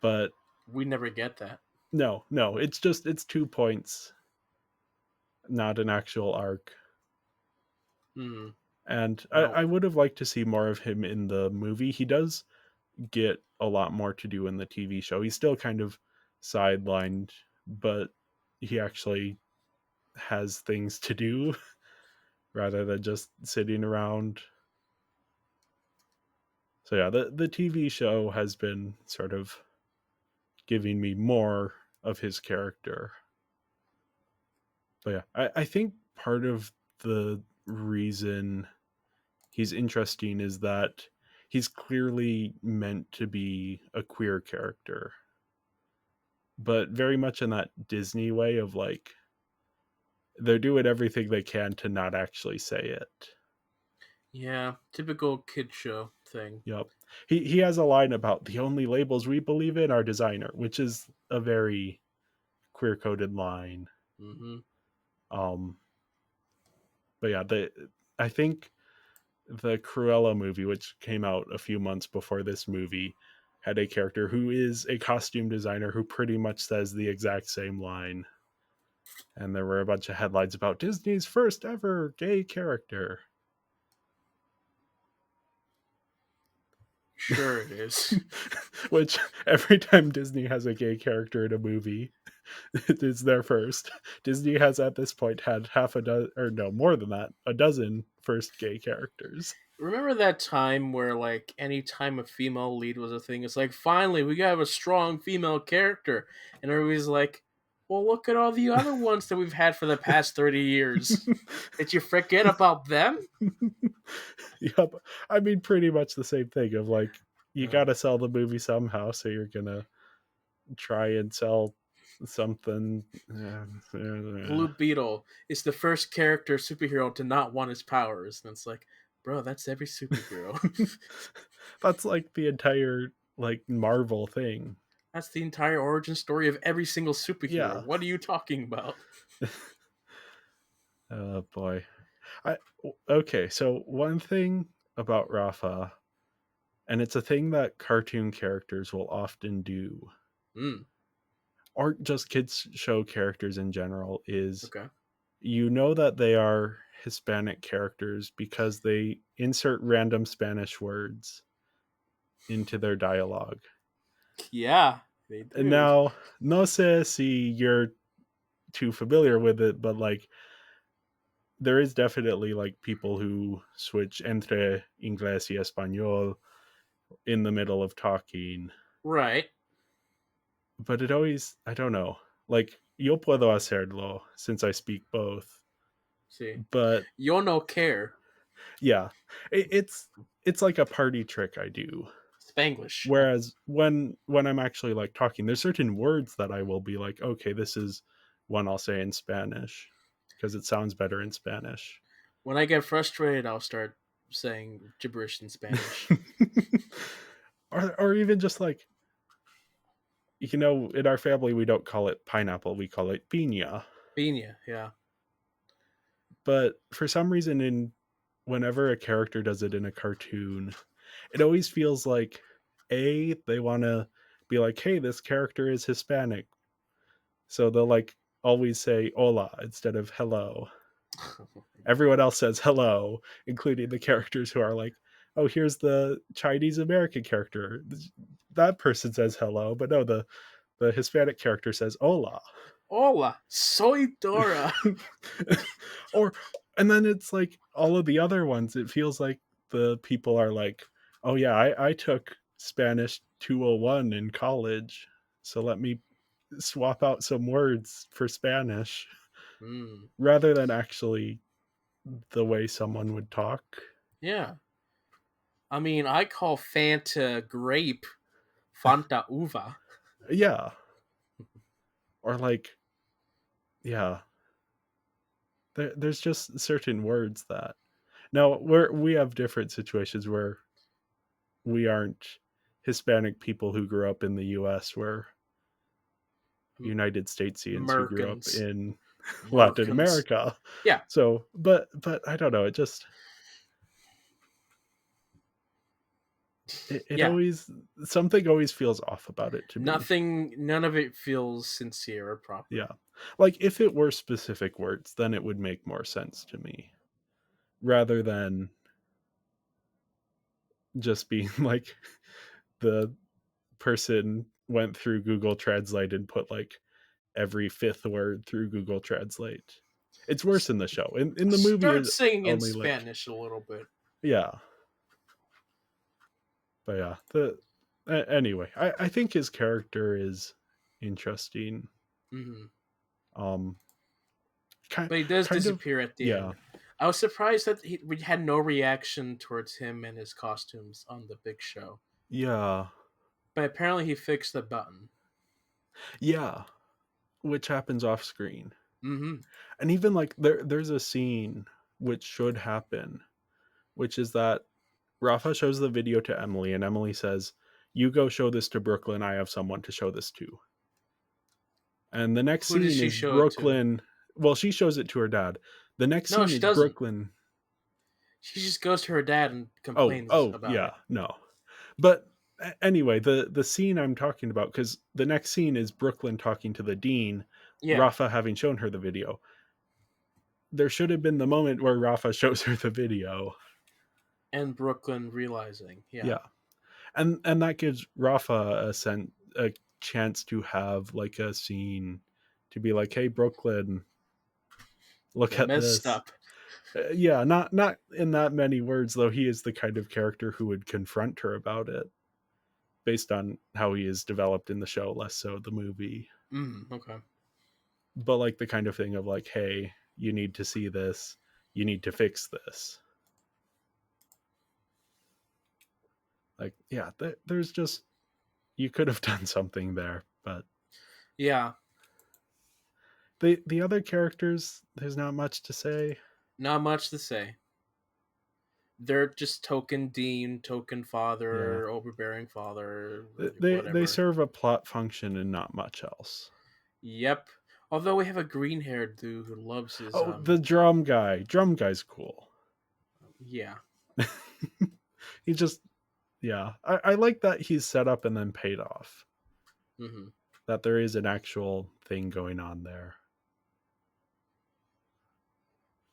But We never get that. no, it's 2 points, not an actual arc. Hmm. And Well, I would have liked to see more of him in the movie. He does get a lot more to do in the TV show. He's still kind of sidelined, but he actually has things to do rather than just sitting around. So yeah, the TV show has been sort of giving me more of his character. But yeah, I think part of the reason he's interesting is that he's clearly meant to be a queer character, but very much in that Disney way of like they're doing everything they can to not actually say it. yeah, typical kid show thing. Yep. He has a line about the only labels we believe in are designer, which is a very queer coded line. Mm-hmm. Um but yeah, I think the Cruella movie, which came out a few months before this movie, had a character who is a costume designer who pretty much says the exact same line. And there were a bunch of headlines about Disney's first ever gay character. Sure, it is. Which every time Disney has a gay character in a movie, it is their first. Disney has at this point had half a dozen, or no, more than that, a dozen first gay characters. Remember that time where, like, any time a female lead was a thing, it's like, finally, we have a strong female character. And everybody's like, well, look at all the other ones that we've had for the past 30 years. Did you forget about them? Yep. I mean, pretty much the same thing of like, you Uh, got to sell the movie somehow, so you're going to try and sell something. Blue Beetle is the first character superhero to not want his powers, and it's like, bro, that's every superhero. That's like the entire like Marvel thing. That's the entire origin story of every single superhero. Yeah. What are you talking about? Oh boy. Okay, so one thing about Rafa, and it's a thing that cartoon characters will often do, Mm, or just kids show characters in general, is okay. you know that they are Hispanic characters because they insert random Spanish words into their dialogue. Yeah, they And do. now, no sé si you're too familiar with it, but like there is definitely like people who switch entre inglés y español in the middle of talking, Right. but it always, I don't know, like yo puedo hacerlo since I speak both, See, but yo no care. yeah, it's like a party trick I do. Spanglish. Whereas when I'm actually like talking, there's certain words that I will be like, okay, this is one I'll say in Spanish because it sounds better in Spanish. When I get frustrated, I'll start saying gibberish in Spanish. Or even just like, in our family we don't call it pineapple, we call it piña. Pina, yeah. But for some reason, in whenever a character does it in a cartoon, it always feels like they want to be like, hey, this character is Hispanic, so they'll like always say hola instead of hello. Everyone else says hello, including the characters who are like, oh, here's the Chinese American character, that person says hello, but no, the Hispanic character says hola. Hola, soy Dora. Or and then it's like all of the other ones, it feels like the people are like, oh yeah, I took Spanish 201 in college, so let me swap out some words for Spanish, Mm, rather than actually the way someone would talk. yeah. I mean, I call Fanta grape Fanta uva. Yeah. Or like, yeah, there's just certain words that now we have different situations where we aren't Hispanic people who grew up in the US. We're United Statesians who grew up Merkins. in Latin Merkins. America. Yeah, So, but I don't know, it yeah. always, something always feels off about it to me. None of it feels sincere or proper. Yeah. Like if it were specific words, then it would make more sense to me rather than just being like the person went through Google Translate and put like every fifth word through Google Translate. It's worse in the show. In the movie, Start it singing in only like, Spanish a little bit. yeah. But yeah, anyway, I think his character is interesting. Hmm. Um, kind But he does kind of, disappear at the yeah, end. I was surprised that we had no reaction towards him and his costumes on the big show. yeah, But apparently he fixed the button. yeah. Which happens off screen, Mm-hmm. and even like there's a scene which should happen, which is that Rafa shows the video to Emily, and Emily says, "You go show this to Brooklyn. I have someone to show this to." And the next Who does scene she is show it to? Brooklyn. Well, she shows it to her dad. The next No, scene she is doesn't. Brooklyn. She just goes to her dad and complains Oh, about yeah, it. no. But anyway, the scene I'm talking about, because the next scene is Brooklyn talking to the dean, Yeah, Rafa having shown her the video. There should have been the moment where Rafa shows her the video. and Brooklyn realizing, yeah, Yeah. And that gives Rafa a chance to have like a scene to be like, hey Brooklyn, look they at messed this. up. Yeah, not in that many words, though he is the kind of character who would confront her about it based on how he is developed in the show, less so the movie. Okay. But like the kind of thing of like, hey, you need to see this, you need to fix this. Like, yeah, there's just, you could have done something there, but Yeah. The other characters, there's not much to say. Not much to say. They're just token dean, token Yeah. father, overbearing father, They whatever. serve a plot function and not much else. Yep. Although we have a green-haired dude who loves his Oh, the drum guy. Drum guy's cool. yeah. He just, yeah. I like that he's set up and then paid off. Mm-hmm. That there is an actual thing going on there.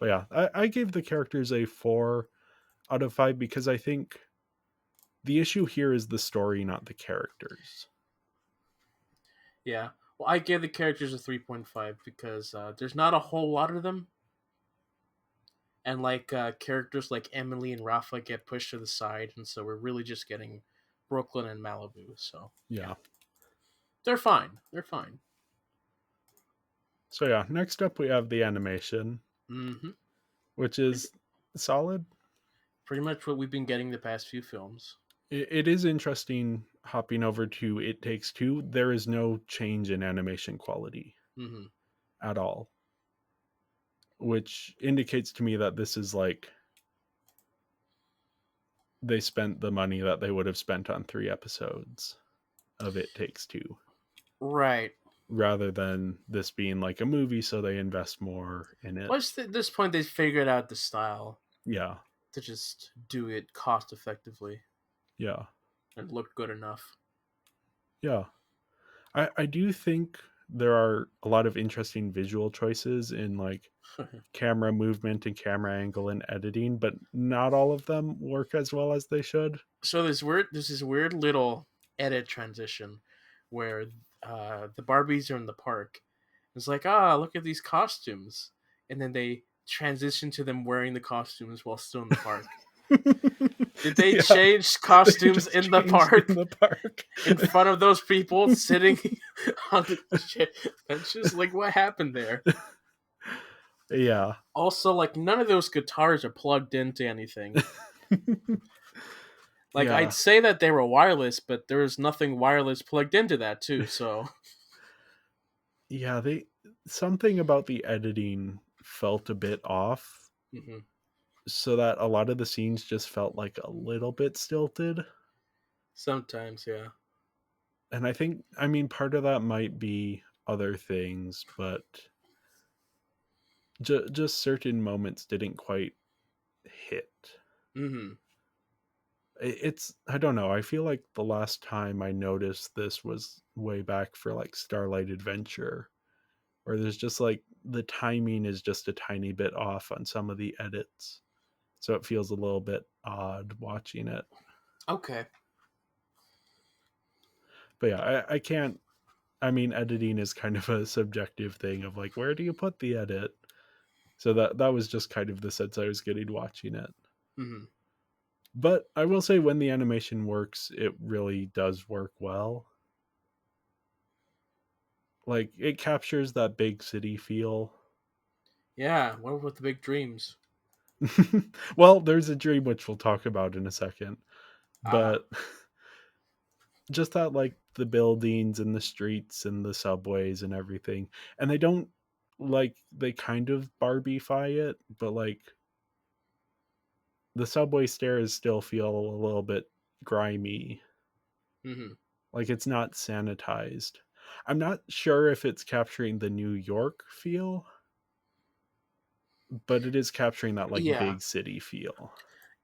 But yeah, I gave the characters a 4 out of 5 because I think the issue here is the story, not the characters. Yeah. Well, I gave the characters a 3.5 because there's not a whole lot of them. And like characters like Emily and Rafa get pushed to the side, and so we're really just getting Brooklyn and Malibu. So Yeah. they're fine. They're fine. So yeah, next up we have the animation, Mm-hmm. which is solid. Pretty much what we've been getting the past few films. It is interesting hopping over to It Takes Two. There is no change in animation quality Mm-hmm. at all, which indicates to me that this is like they spent the money that they would have spent on 3 episodes of It Takes Two Right. rather than this being like a movie, so they invest more in it. Well, at this point, they figured out the style Yeah. to just do it cost effectively Yeah. and look good enough. Yeah. I do think there are a lot of interesting visual choices in like camera movement and camera angle and editing, but not all of them work as well as they should. So there's this weird little edit transition where the Barbies are in the park. It's like, look at these costumes, and then they transition to them wearing the costumes while still in the park. Did they Yeah, change they costumes just in the changed park in the park. in front of those people sitting on the benches? Like, what happened there? Yeah. Also, like, none of those guitars are plugged into anything. Like, I'd Yeah. say that they were wireless, but there was nothing wireless plugged into that too. So Yeah, they something about the editing felt a bit off, mhm. so that a lot of the scenes just felt like a little bit stilted. Sometimes, yeah. And I mean, part of that might be other things, but just certain moments didn't quite hit. Mm-hmm. It's I don't know. I feel like the last time I noticed this was way back for like Starlight Adventure, where there's just like the timing is just a tiny bit off on some of the edits. So it feels a little bit odd watching it. Okay. But yeah, I can't I mean editing is kind of a subjective thing of like where do you put the edit? So that was just kind of the sense I was getting watching it. Mm-hmm. But I will say when the animation works, it really does work well. Like it captures that big city feel. Yeah. What with the big dreams? Well, there's a dream which we'll talk about in a second. Ah. But just that like the buildings and the streets and the subways and everything. And they don't like they kind of Barbiefy it, but like the subway stairs still feel a little bit grimy. Mm-hmm. Like it's not sanitized. I'm not sure if it's capturing the New York feel, but it is capturing that like Yeah. big city feel.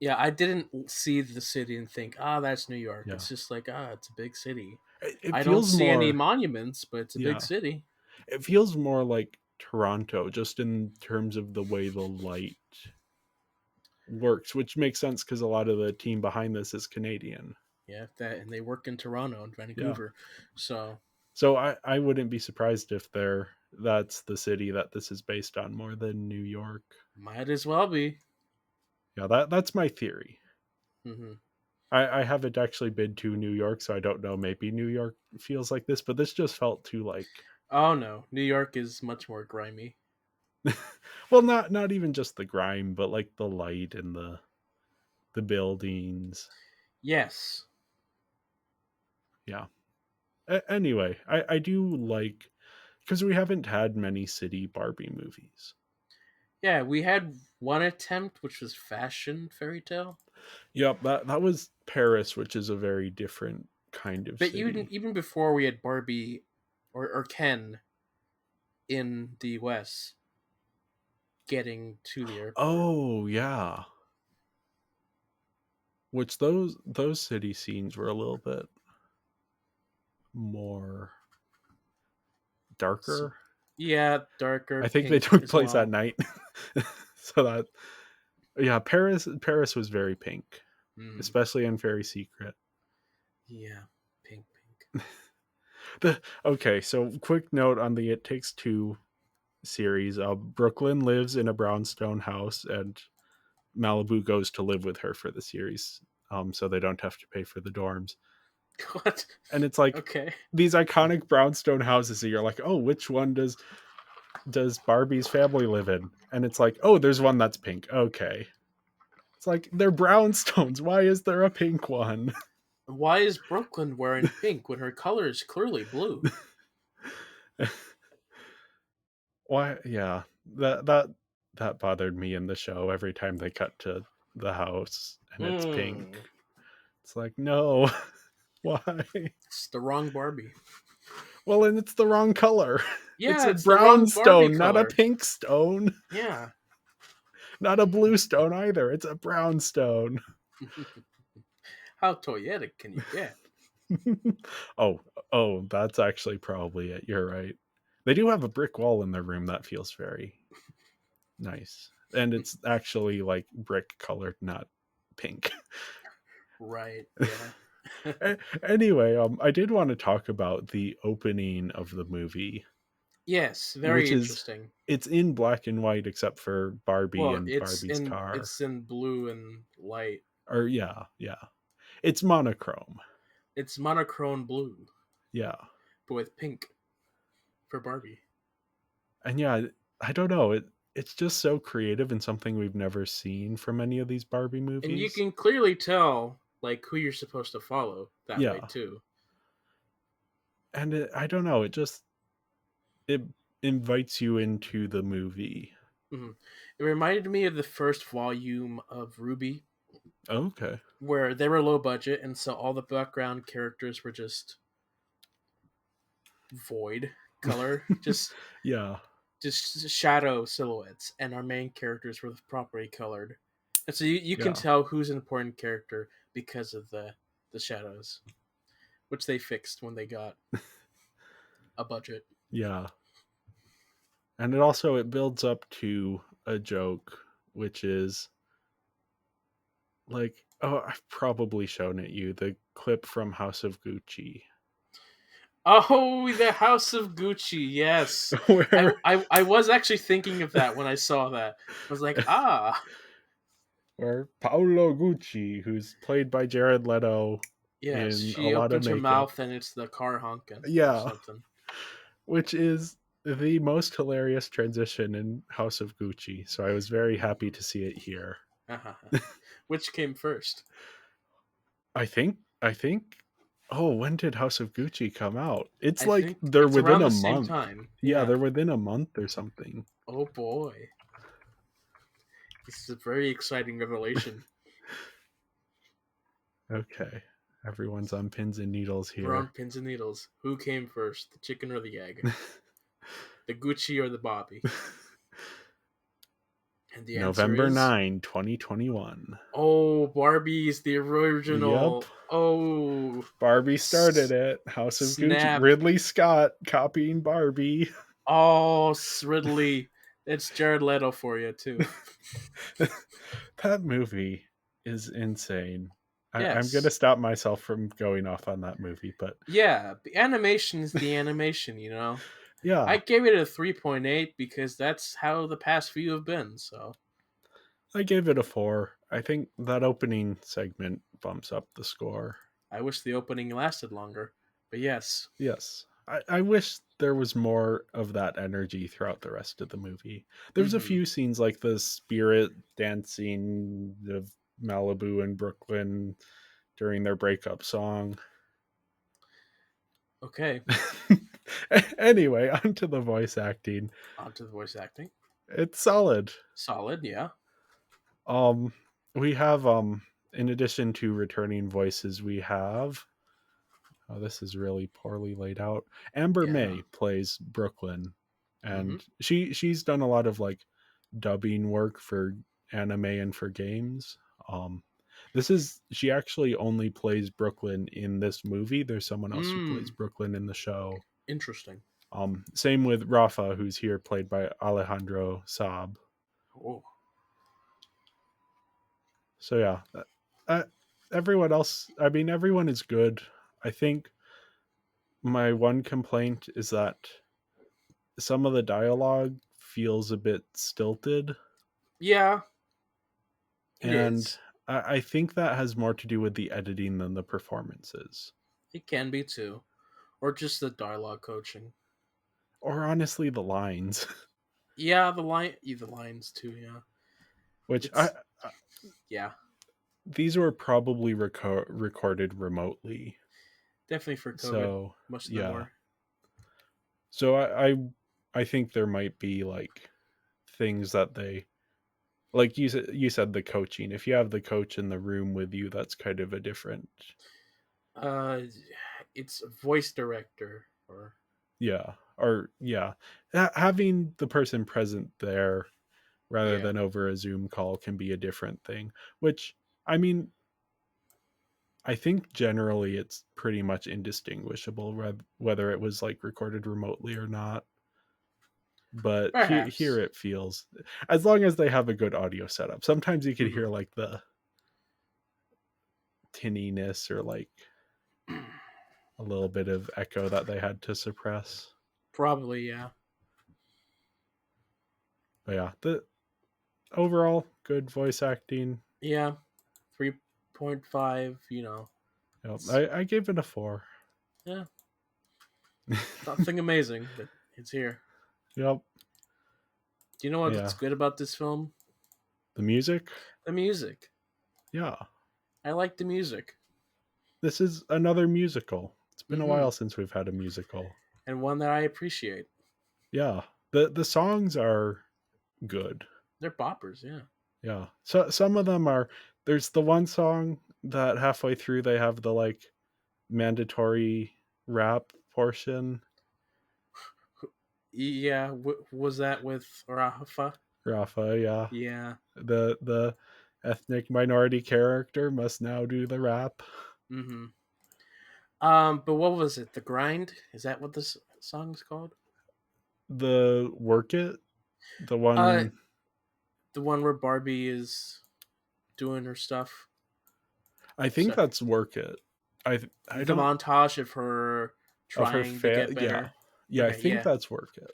Yeah. I didn't see the city and think, that's New York. Yeah. It's just like, it's a big city. It I don't feels see any more monuments, but it's a big yeah. city. It feels more like Toronto just in terms of the way the light works, which makes sense because a lot of the team behind this is Canadian. Yeah. That and they work in Toronto and Yeah. Vancouver, so So I wouldn't be surprised if that's the city that this is based on more than New York. might as well be. Yeah, that's my theory. Mm-hmm. I haven't actually been to New York, so I don't know. Maybe New York feels like this, but this just felt too like Oh no, New York is much more grimy. well, not even just the grime, but like the light and the buildings. Yes. Yeah. Anyway, I do like because we haven't had many city Barbie movies. Yeah, we had one attempt, which was Fashion Fairy Tale. Yep, that was Paris, which is a very different kind of But city. even before we had Barbie or Ken in the US getting to the airport. Oh yeah, which those city scenes were a little bit more So, darker. yeah, darker, I think they pink took as place at well. night, so that yeah, Paris was very pink, Mm, especially in Fairy Secret. yeah, pink. Okay, so quick note on the It Takes Two series. Brooklyn lives in a brownstone house, and Malibu goes to live with her for the series, so they don't have to pay for the dorms. What? And it's like Okay. these iconic brownstone houses that you're like, oh, which one does Barbie's family live in? And it's like, oh, there's one that's pink. Okay, it's like they're brownstones. Why is there a pink one? Why is Brooklyn wearing pink when her color is clearly blue? Why? Yeah, that bothered me in the show every time they cut to the house and it's pink. Hmm. It's like, no, why? It's the wrong Barbie. Well, and it's the wrong color. It's Yeah, a it's the wrong Barbie brownstone, not a color. pink stone, Yeah. not a blue stone either. It's a brownstone. How toyetic can you get? oh, that's actually probably it. You're right. They do have a brick wall in their room that feels very nice. And it's actually like brick colored, not pink. Right, yeah. Anyway, I did want to talk about the opening of the movie, Yes, very which is interesting. it's in black and white except for Barbie Well, and Barbie's car. it's in blue and light. Or yeah. It's monochrome. It's monochrome blue, Yeah. but with pink for Barbie. And yeah, I don't know. It's just so creative and something we've never seen from any of these Barbie And you movies. can clearly tell like who you're supposed to follow that way Yeah. too. And I don't know, it invites you into the movie. Hmm. It reminded me of the first volume of Ruby, Okay. where they were low budget, and so all the background characters were just void color, Yeah. just shadow silhouettes, and our main characters were properly colored, and so you can Yeah. tell who's an important character because of the shadows, which they fixed when they got a budget. Yeah. And it builds up to a joke, which is like, oh, I've probably shown it you, the clip from House of Gucci. Oh, the House of Gucci, yes. I, where I I was actually thinking of that when I saw that. I was like, ah, where Paolo Gucci, who's played by Jared Leto yes. in a She lot of opens her makeup. mouth and it's the car honking or Yeah, something. which is the most hilarious transition in House of Gucci. So I was very happy to see it here. Which came first? I think oh, when did House of Gucci come out? It's I like think they're it's within around a the same month. time. Yeah, Yeah. they're within a month or something. Oh boy, this is a very exciting revelation. Okay. Everyone's on pins and needles We're on here. pins and needles. Who came first, the chicken or the egg? The Gucci or the Bobby? And the answer November is 9, 2021. oh, Barbie's the Yep. original. Oh, Barbie started it. House of Gucci. snap. Ridley Scott copying Barbie. Oh, Ridley. It's Jared Leto for you, too. That movie is insane. I'm going to Yes. stop myself from going off on that movie, but Yeah, the animation is the animation, I yeah, gave it a 3.8 because that's how the past few have been, so. I gave it a 4. I think that opening segment bumps up the score. I wish the opening lasted longer. But yes. Yes. I wish there was more of that energy throughout the rest of the movie. There's a Mm-hmm. few scenes like the spirit dancing of Malibu and Brooklyn during their breakup song. Okay. Anyway, onto the voice acting. Onto the voice acting. It's solid. Solid, yeah. Um, we have in addition to returning voices, we have. Oh, this is really poorly laid out. Amber Yeah. May plays Brooklyn, Mm-hmm. and she's done a lot of like dubbing work for anime and for games. Um, this is she actually only plays Brooklyn in this movie. There's someone else who plays Mm. Brooklyn in the show. Interesting. Same with Rafa, who's here played by Alejandro Saab. Oh. So yeah, uh, everyone else. I mean, everyone is good. I think my one complaint is that some of the dialogue feels a bit stilted, Yeah, it and is. I think that has more to do with the editing than the performances, It can be too. Or just the dialogue coaching. or honestly the lines, Yeah, the lines too, yeah. which It's yeah. these were probably recorded remotely. Definitely for COVID. So Most of them yeah, were. so I think there might be like things that they like you said the coaching. If you have the coach in the room with you, that's kind of a different. Uh it's a voice director or Yeah, or yeah, having the person present there rather yeah. than over a Zoom call can be a different thing. Which I mean, I think generally it's pretty much indistinguishable whether it was like recorded remotely or not. But here Perhaps. it feels, as long as they have a good audio setup. Sometimes you could Hmm. hear like the tinniness or like a little bit of echo that they had to suppress. Probably, yeah. But yeah, the overall good voice acting. Yeah. 3.5, you know. Yep, It's I gave it a 4. yeah. Nothing amazing, but it's here. Yep. Do you know what's Yeah. good about this film? The music. The music. Yeah. I like the music. This is another musical. It's been a Mm-hmm. while since we've had a musical. And one that I appreciate. Yeah. The songs are good. They're boppers, yeah. Yeah. So some of them are, there's the one song that halfway through they have the like mandatory rap portion. Yeah, was that with Rafa? Rafa, yeah. Yeah. The ethnic minority character must now do the rap. Mm-hmm. But what was it? The Grind? Is that what this song's called? The Work It, the Uh, one. the one where Barbie is doing her stuff. I think So that's Work It. I the don't montage of her of her trying to get yeah. better. Yeah, I Okay, think yeah, that's Work It.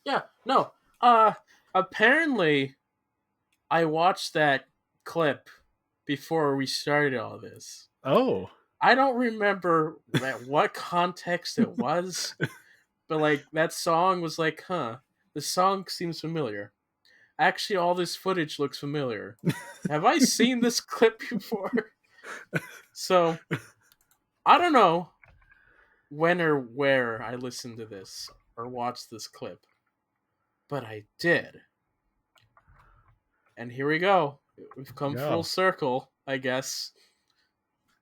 yeah. No. Uh, apparently, I watched that clip before we started all this. Oh. I don't remember that what context it was, but like that song was like, huh, the song seems familiar. Actually, all this footage looks familiar. Have I seen this clip before? So I don't know when or where I listened to this or watched this clip, but I did. And here we go. We've come full Yeah. circle, I guess.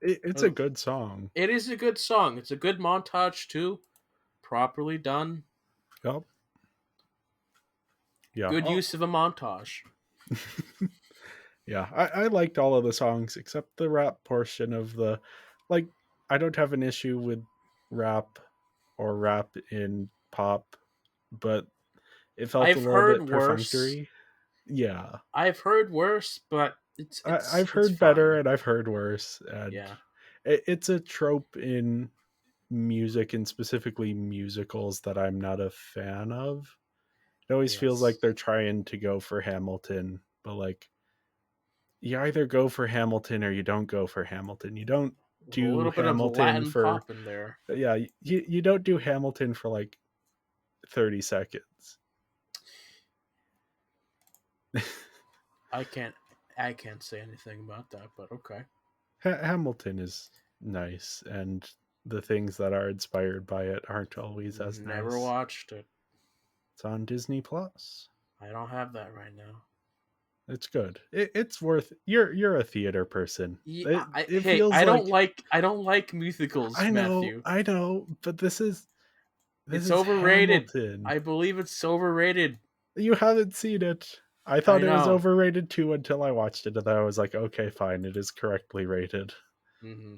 It's a good song. It is a good song. It's a good montage too, properly done. Yep. Yeah. Good Oh. use of a montage. Yeah. I liked all of the songs except the rap portion of the like I don't have an issue with rap or rap in pop, but it felt a I've little heard bit worse. perfunctory. Yeah. I've heard worse, but I've it's heard better fine. and I've heard worse, and Yeah. it's a trope in music and specifically musicals that I'm not a fan of. It always feels Yes. like they're trying to go for Hamilton, but like you either go for Hamilton or you don't go for Hamilton. You don't With a do little bit of Hamilton Latin for pop in there. yeah, you don't do Hamilton for like 30 seconds. I can't I can't say anything about that, but okay. Hamilton is nice, and the things that are inspired by it aren't always as Never nice. watched it. It's on Disney Plus. I don't have that right now. It's good. It's worth. You're a theater person. Yeah, It hey, feels I like don't like musicals, I Matthew. know, but this is It's overrated. Hamilton. I believe it's overrated. You haven't seen it. I I thought it was know. overrated too until I watched it, and then I was like, okay, fine, it is correctly rated. Mm-hmm.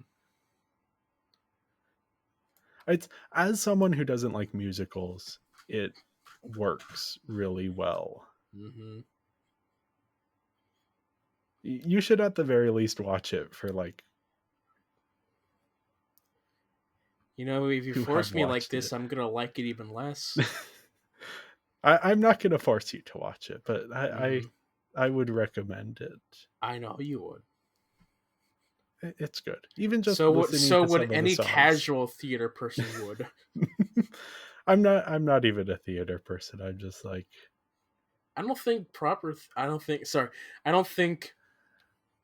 It's as someone who doesn't like musicals, it works really well. Mm-hmm. You should at the very least watch it for like You know, if you who force have me like watched this, it. I'm gonna like it even less. I'm not going to force you to watch it, but Mhm. I would recommend it. I know you would. It's good. Even just So what? listening So to would some of the any songs. casual theater person would. I'm not even a theater person. I'm just like, I don't think proper. I don't think. Sorry, I don't think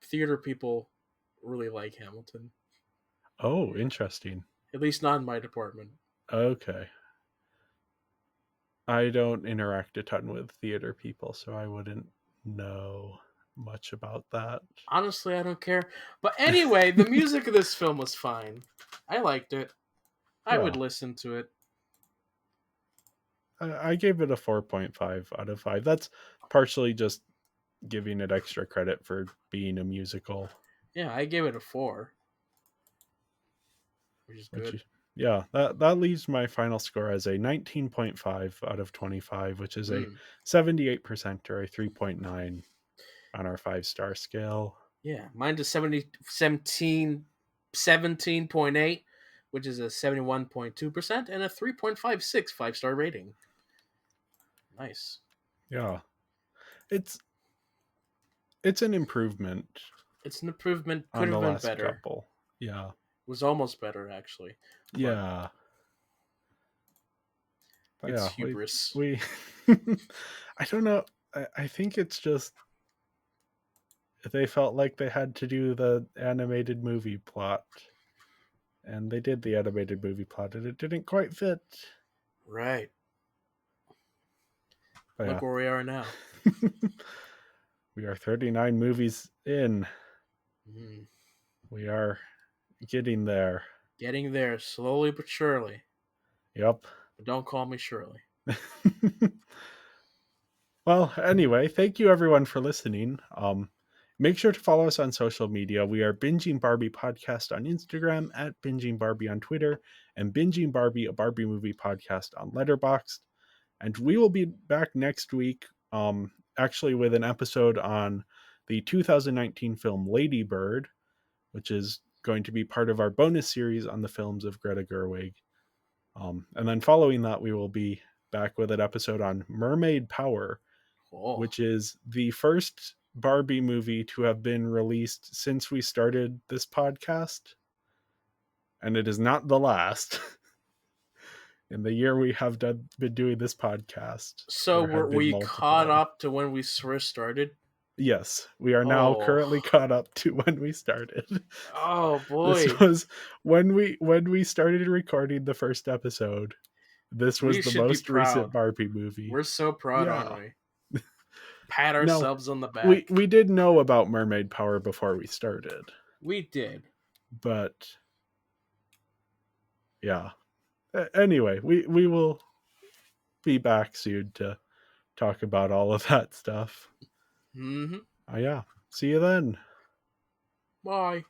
theater people really like Hamilton. oh, interesting. At least not in my department. Okay. I don't interact a ton with theater people, so I wouldn't know much about that. Honestly, I don't care. But anyway, the music of this film was fine. I liked it. I would Yeah. listen to it. I gave it a 4.5 out of 5. That's partially just giving it extra credit for being a musical. Yeah, I gave it a 4, which is good. Yeah, that leaves my final score as a 19.5 out of 25, which is a 78% or a 3.9 on our 5-star scale. Yeah, mine's a 17.8, which is a 71.2%, and a 3.56 5-star rating. Nice. Yeah. It's an improvement It's an improvement. Could on the have been last better. couple. Yeah. Was almost better, actually. But Yeah. But it's yeah, hubris. we I don't know. I think it's just they felt like they had to do the animated movie plot. And they did the animated movie plot, and it didn't quite fit. Right. But Look yeah. where we are now. We are 39 movies in. Mm. We are getting there. Getting there slowly but surely. Yep. But don't call me Shirley. Well, anyway, thank you everyone for listening. Make sure to follow us on social media. We are Binging Barbie Podcast on Instagram, at Binging Barbie on Twitter, and Binging Barbie, a Barbie movie podcast on Letterboxd. And we will be back next week, actually with an episode on the 2019 film Lady Bird, which is going to be part of our bonus series on the films of Greta Gerwig. And then following that, we will be back with an episode on Mermaid Power, which is the first Barbie movie to have been released since we started this podcast. And it is not the last. In the year we have been doing this podcast, So there have were been we caught multiple. up to when we first started? Yes, we are now Oh. currently caught up to when we started. Oh This boy. was when we started recording the first episode. This was We the should be most recent proud. Barbie movie. We're so proud, aren't Yeah. we? Pat No, ourselves on the back. we did know about Mermaid Power before we started, We did. but yeah. Anyway, we will be back soon to talk about all of that stuff. Mm-hmm. Oh yeah. See you then. Bye.